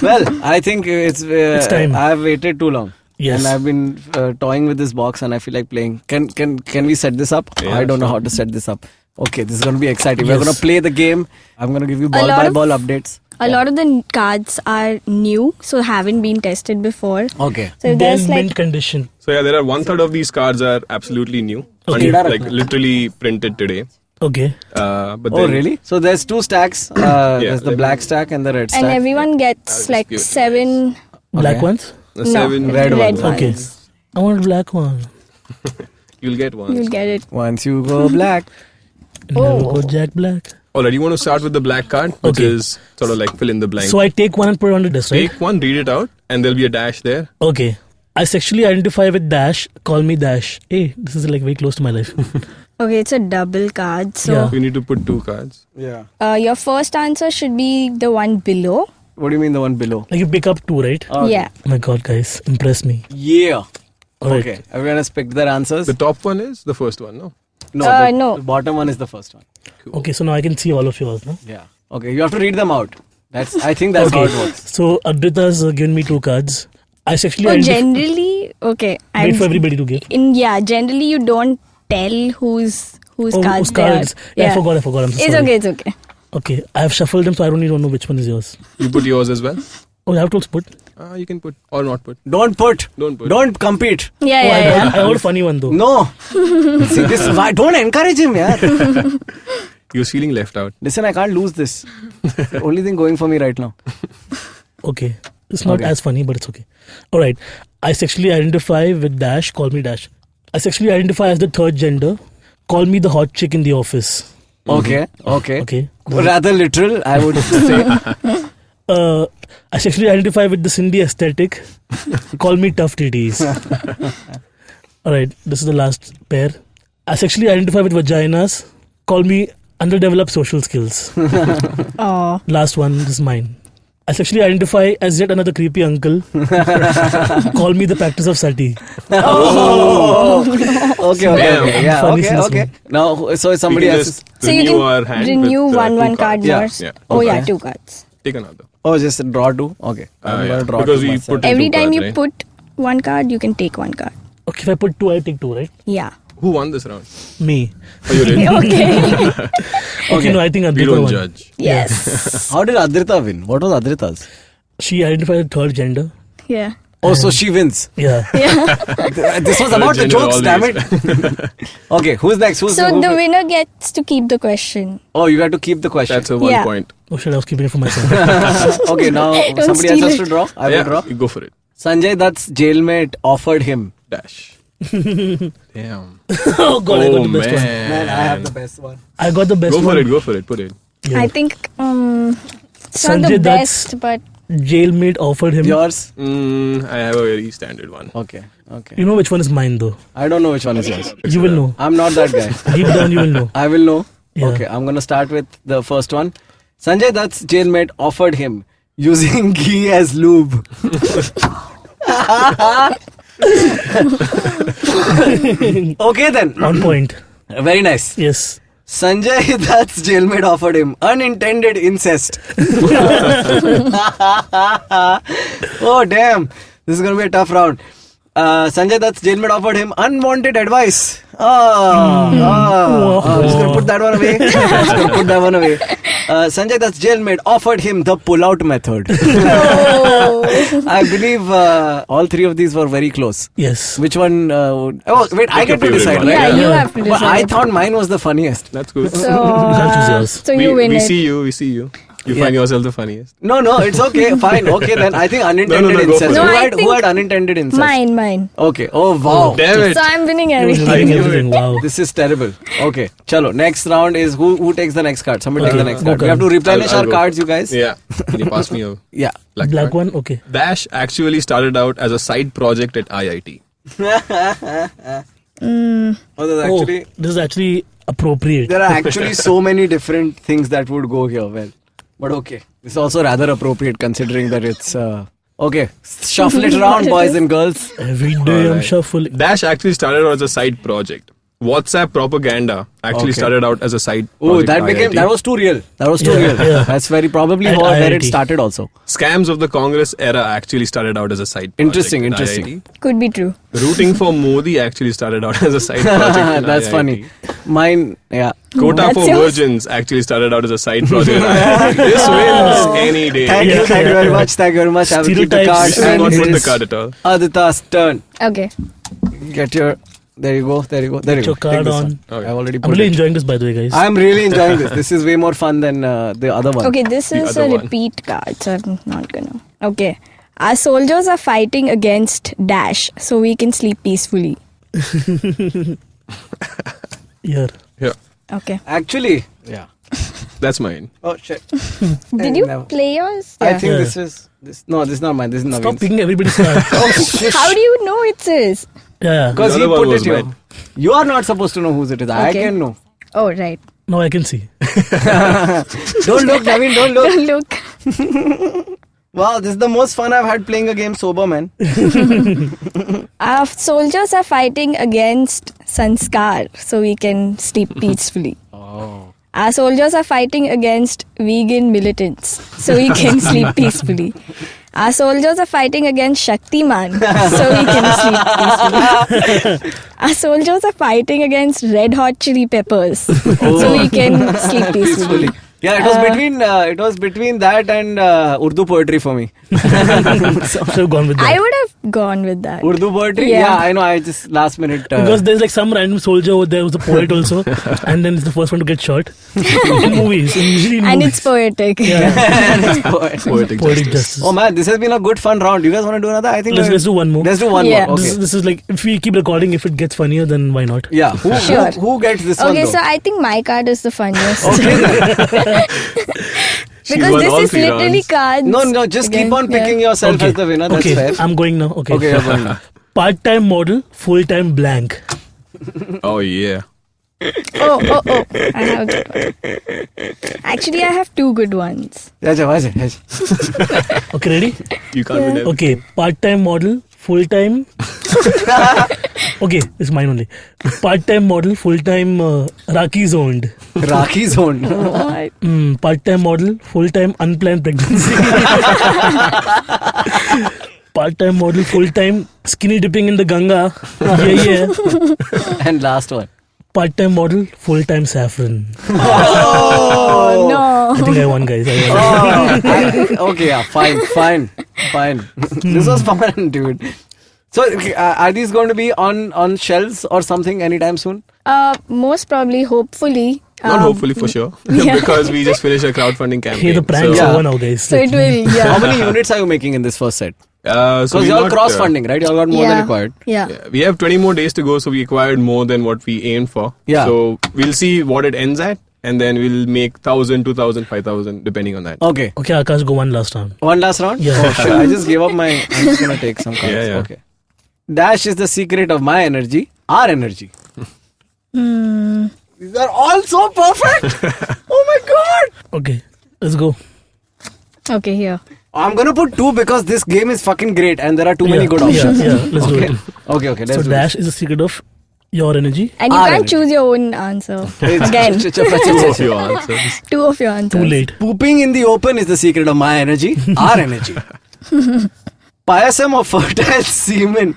Well, I think it's time. I've waited too long. Yes. And I've been toying with this box and I feel like playing. Can we set this up? Yeah, I don't know sure. how to set this up. Okay, this is going to be exciting. We're Yes. going to play the game. I'm going to give you lot ball by of- ball updates. A lot of the cards are new, so haven't been tested before. Okay. So Then there's like mint condition. So yeah, there are 1/3 of these cards are absolutely new. Okay. Like literally printed today. Okay. But Oh, then, really? So there's two stacks. There's the let black me- stack and the red stack. and everyone gets just like give it. 7 Black Okay. ones? The no, 7 red ones. Okay. I want a black one. You'll get one. You'll get it. Once you go black. Never go Jack Black. Alright, you want to start with the black card, which Okay. is sort of like fill in the blank. So I take one and put it on the desk, right? Take one, read it out, and there'll be a dash there. Okay. I sexually identify with Dash. Call me Dash. Hey, this is like very close to my life. Okay, it's a double card. So Yeah. You need to put 2 cards. Yeah. your first answer should be the one below. What do you mean the one below? Like you pick up 2, right? Okay. Yeah. Oh my god, guys. Impress me. Yeah. Alright. Okay. Everyone has picked their answers? The top one is the first one, no? No, no. the bottom one is the first one. Okay, so now I can see all of yours, no? Yeah. Okay, you have to read them out. I think that's how it works. So Adrita's given me 2 cards. I sexually Oh, identify. generally, okay. Wait for everybody to give. Generally you don't tell whose Oh, cards whose they are. cards? Yeah, I forgot. I'm so It's sorry. okay, it's okay. Okay, I have shuffled them, so I don't even know which one is yours. You put yours as well. Oh, I have to also put. You can put or not put. Don't put. Don't put. Don't compete. Yeah, Oh, yeah. I heard a funny one though. No. See, this is why. Don't encourage him, yaar. You're feeling left out. Listen, I can't lose this. It's the only thing going for me right now. Okay, it's not Okay. as funny, but it's okay. All right, I sexually identify with Dash. Call me Dash. I sexually identify as the third gender. Call me the hot chick in the office. Okay. Okay. Okay. Rather literal, I would say. I sexually identify with the Cindy aesthetic. Call me tough titties. All right, this is the last pair. I sexually identify with vaginas. Call me underdeveloped social skills. Oh. Last one, this is mine. I sexually identify as yet another creepy uncle. Call me the practice of sati. Okay. Damn. Yeah. Funny Okay. since Okay. when? Now, so We somebody can has. just So you renew our can hand renew with, one two card cards. more. Yeah. Oh yeah, Okay. 2 cards. Take another. Oh, just draw 2. Okay. I'm gonna draw because 2 we myself. put in Every 2 time cards, you right? put one card, you can take one card. Okay, if I put 2, I take 2, right? Yeah. Who won this round? Me. Oh, you did. Okay. Okay, no, I think We Adrita don't won. judge. Yes. How did Adrita win? What was Adrita's? She identified with third gender. Yeah. Oh, so she wins. Yeah. This was about the Gender jokes, damn always. it. Okay, who's next? So who the winner gets to keep the question. Oh, you got to keep the question. That's a 1 Yeah. point. Oh shit, I was keeping it for myself. Okay, now somebody else steal has to it. draw. I will Yeah, draw. you go for it. Sanjay Dutt's jailmate offered him. Dash. Damn. Oh god, I got the best one. Man, I have the best one. I got the best Go for one. it. Go for it. Put it. Yeah. I think it's not the Sanjay Dutt's best, but jailmate offered him. Yours? I have a very standard one. Okay, okay. You know which one is mine though. I don't know which one is yours. You will know. I'm not that guy. Deep down, you will know. I will know. Yeah. Okay, I'm gonna start with the first one. Sanjay Dutt's jailmate offered him using ghee as lube. Okay then. On point. Very nice. Yes. Sanjay Dutt's jailmate offered him unintended incest. Oh damn. This is gonna be a tough round. Sanjay Dutt's jailmate offered him unwanted advice. I'm just gonna put that one away. Sanjay Dutt's jailmate offered him the pull-out method. I believe all 3 of these were very close. Yes. Which one? Oh wait, I get to your favorite decide, one. right? yeah, you Yeah. have to But decide. I thought mine was the funniest. That's good. So, can't choose yours. so you win we it. see you. We see you. You Yeah. find yourself the funniest. No, it's okay. Fine. Okay, then I think unintended go for incest. it. No, I Who think had unintended incest? Mine. Okay. Oh wow. Damn it. So I'm winning He was everything. leaving knew everything. Wow. This is terrible. Okay. Chalo. Next round is who takes the next card? Somebody Okay, take the next go card. We have to Karan. replenish I'll our go. cards, you guys. Yeah. Can you pass me a Yeah. black Black card? one? Okay. Dash actually started out as a side project at IIT. Oh, there's actually This is actually appropriate. there are actually so many different things that would go here. Well, but okay. This is also rather appropriate considering that it's okay. Shuffle it around, boys and girls. Every day I'm Alright. shuffling. Dash actually started out as a side project. WhatsApp propaganda actually started out as a side Oh, project. that was too real. That was too real. Yeah. That's very probably At where it IIT. started also. Scams of the Congress era actually started out as a side project. Interesting, in interesting. IIT. Could be true. Rooting for Modi actually started out as a side project. in That's IIT. funny. Mine, yeah. Quota That's for yours. virgins actually started out as a side project. in IIT. This wins any day. Thank you very much. Thank you very much. I will keep the card. This is not And put the it's card at all. Adita's turn. Okay. Get your. There you go. There you go. There you Get your go. card Take this on. one. Okay. I've already I'm put really it. enjoying this, by the way, guys. I'm really enjoying this. This is way more fun than the other one. Okay, this The is other a one. repeat card, so I'm not gonna. Okay. Our soldiers are fighting against Dash, so we can sleep peacefully. Here. Yeah, Okay. Actually, yeah. that's mine. Oh shit. Did you Never. play yours? I Yeah. think Yeah. this is this. No, this is not mine. This is Stop Navin's. picking everybody's card. How do you know it's his? Yeah. Because The he other one put was it here. mine. You are not supposed to know whose it is. I Okay. can know. Oh, right. Now I can see. Don't look, Navin. Don't look. Don't look. Wow, this is the most fun I've had playing a game sober, man. Our soldiers are fighting against Sanskar, so we can sleep peacefully. Oh. Our soldiers are fighting against vegan militants, so we can sleep peacefully. Our soldiers are fighting against Shaktiman, so we can sleep peacefully. Our soldiers are fighting against Red Hot Chili Peppers, so we can sleep peacefully. Yeah, it was between that and Urdu poetry for me. So I've gone with that. I would have gone with that. Urdu poetry? Yeah. Yeah, I know. I just last minute. Because there's like some random soldier over there who's a poet also, and then it's the first one to get shot. In movies, usually in And movies. it's poetic. Poetic Poetic justice. justice. Oh man, this has been a good fun round. You guys want to do another? I think Let's do one more. Let's do one Yeah. more. Okay. This is like, if we keep recording, if it gets funnier, then why not? Yeah. Sure. Who gets this one? Okay, Though? so I think my card is the funniest. She Because won this all is three literally rounds. cards. No, just keep again, on picking yourself as the winner. That's okay. fair. I'm going now. Okay. Okay, you're going now. Part-time model, full-time blank. Oh yeah. Oh. I have a good one. Actually, I have two good ones. Okay, ready? You can't win everything. Okay, part-time model, full-time. Okay, it's mine only. Part-time model, full-time Rakhi's owned. Rakhi zone. Part-time model, full-time unplanned pregnancy. Part-time model, full-time skinny dipping in the Ganga. Yeah. And last one. Part-time model, full-time saffron. Oh, no. I think I won, guys. I won. Okay, yeah, fine. This was fun, dude. So, are these going to be on shelves or something anytime soon? Most probably, hopefully. Not hopefully for sure. Yeah. Because we just finished a crowdfunding campaign. Hey, the prank's Yeah. over now, guys. So it will, How yeah. many units are you making in this first set? So Because we you all got, cross-funding, right? You all got more than required. Yeah. Yeah, we have 20 more days to go, so we acquired more than what we aimed for. Yeah. So we'll see what it ends at, and then we'll make 1,000, 2,000, 5,000, depending on that. Okay. Okay, Aakash, go one last round. One last round? Yeah. Oh, shit. I just gave up my... I'm just going to take some cards. Yeah. Okay. Dash is the secret of my energy. Our energy. These are all so perfect. Oh my god. Okay, let's go. Okay, here. I'm going to put 2 because this game is fucking great and there are too many good options. Yeah, let's do it. Okay, let's So do Dash is the secret of your energy. And you Our can't energy. choose your own answer. this. Again, Two of your answers. two of your answers. Too late. Pooping in the open is the secret of my energy. Our energy. Payasam of fertile semen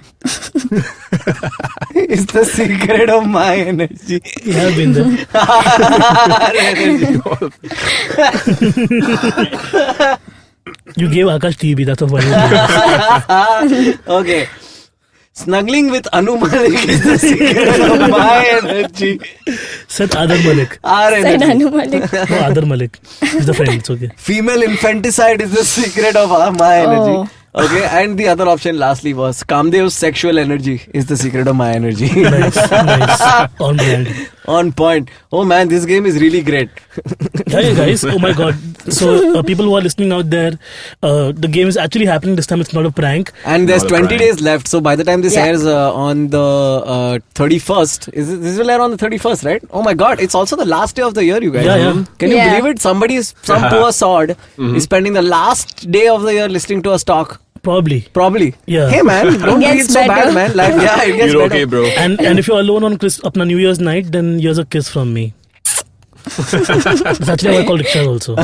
is the secret of my energy. We have been there. Our energy. You gave Aakash TB, that's a funny thing. Okay. Snuggling with Anu Malik is the secret of my energy. Said Adar Malik. Our Said energy. Anu Malik. No, Adar Malik. He's the friend, it's okay. Female infanticide is the secret of my energy. Oh. Okay, and the other option lastly was Kamdev's sexual energy is the secret of my energy. Nice. On brand. On point. Oh man, this game is really great. Yeah, guys. Oh my god. So, people who are listening out there, the game is actually happening this time. It's not a prank. And there's Not a 20 prank. days left. So by the time this Yeah. airs on the 31st, this will air on the 31st, right? Oh my god, it's also the last day of the year, you guys. Yeah, yeah. Can you Yeah. believe it? Some poor sod is spending the last day of the year listening to us talk Probably. Yeah. Hey man, don't It be gets so bad, better. man. Life, yeah, it gets You're better. okay, bro. And if you're alone on upon New Year's night, then here's a kiss from me. That's actually how I call rickshaws also.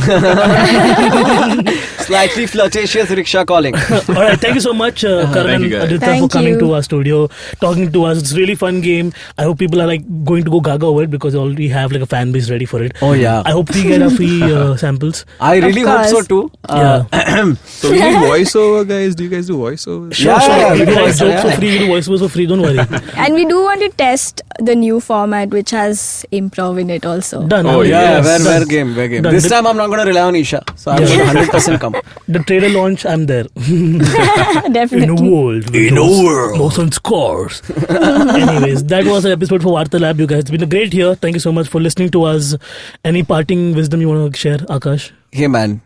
Slightly flirtatious rickshaw calling. All right, thank you so much, Karan Thank and you, guys. Adrita, for Thank coming you. to our studio, talking to us. It's a really fun game. I hope people are like going to go gaga over it because they already have like a fan base ready for it. Oh, yeah. I hope we get our free samples. I really Of hope so course. too. So we need voiceover, guys. Do you guys do voiceovers? Sure. Yeah, We we do do like voice- jokes for yeah. free, we do voiceovers for free. Don't worry. And we do want to test the new format, which has improv in it also. Done. Oh, Yeah, Yes. we're game, we're game. Done. This time I'm not going to rely on Isha, so I'm Yeah. going to 100% come. The trailer launch, I'm there. Definitely. In a world. With no such scores. Anyways, that was an episode for Varta Lab, you guys. It's been a great year. Thank you so much for listening to us. Any parting wisdom you want to share, Aakash? Hey man,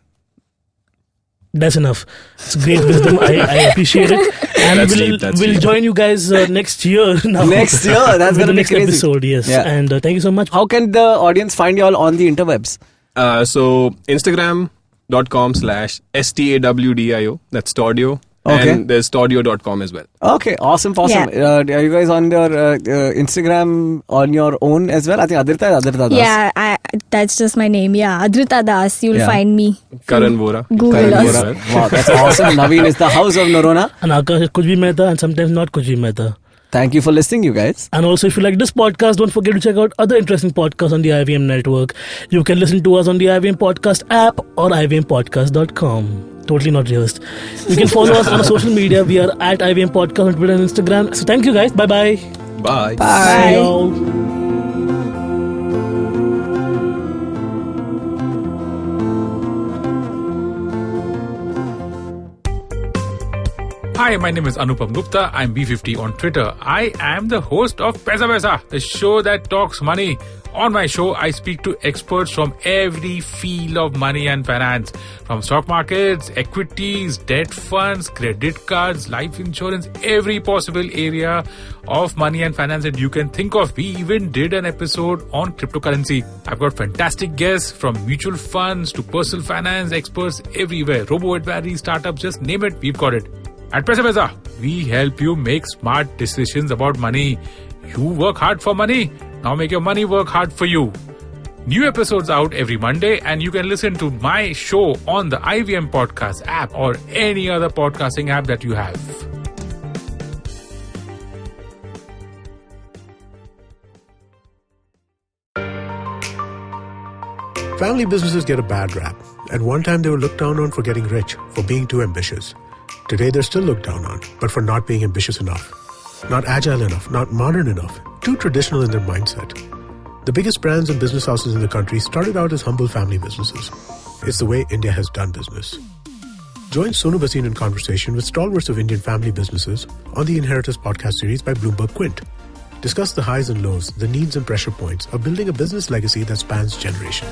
That's enough. It's great wisdom. I appreciate it. And That's deep, that's we'll deep. join you guys next year now. Next year, that's With gonna the be next crazy. episode, yes. Yeah. And thank you so much. how can the audience find you all on the interwebs? So Instagram.com/STAWDIO. That's Staudio. Okay. And there's Staudio.com as well. Okay, awesome. Yeah. Are you guys on your Instagram on your own as well? I think Adrita is Adrita Das. Yeah, that's just my name. Yeah, Adrita Das. You'll Yeah. find me. Karan Wohra. Google Karan us. Wohra. Wow, that's awesome. Navin is the house of Norona. And Aakash, kuch bhi main tha, and sometimes not kuch bhi main tha. Thank you for listening, you guys. And also, if you like this podcast, don't forget to check out other interesting podcasts on the IVM network. You can listen to us on the IVM Podcast app or ivmpodcast.com. Totally not rehearsed. You can follow us on social media. We are at IVM Podcast on Twitter and Instagram. So thank you guys. Bye-bye. Bye. Bye. See y'all. Hi, my name is Anupam Gupta. I'm B50 on Twitter. I am the host of Paisa Paisa, the show that talks money. On my show, I speak to experts from every field of money and finance, from stock markets, equities, debt funds, credit cards, life insurance, every possible area of money and finance that you can think of. We even did an episode on cryptocurrency. I've got fantastic guests from mutual funds to personal finance experts everywhere. Robo-advisory, startups, just name it, we've got it. At Paisa Paisa, we help you make smart decisions about money. You work hard for money. Now make your money work hard for you. New episodes out every Monday, and you can listen to my show on the IVM Podcast app or any other podcasting app that you have. Family businesses get a bad rap. At one time, they were looked down on for getting rich, for being too ambitious. Today, they're still looked down on, but for not being ambitious enough. Not agile enough, not modern enough, too traditional in their mindset. The biggest brands and business houses in the country started out as humble family businesses. It's the way India has done business. Join Sonu Bhasin in conversation with stalwarts of Indian family businesses on the Inheritors podcast series by Bloomberg Quint. Discuss the highs and lows, the needs and pressure points of building a business legacy that spans generations.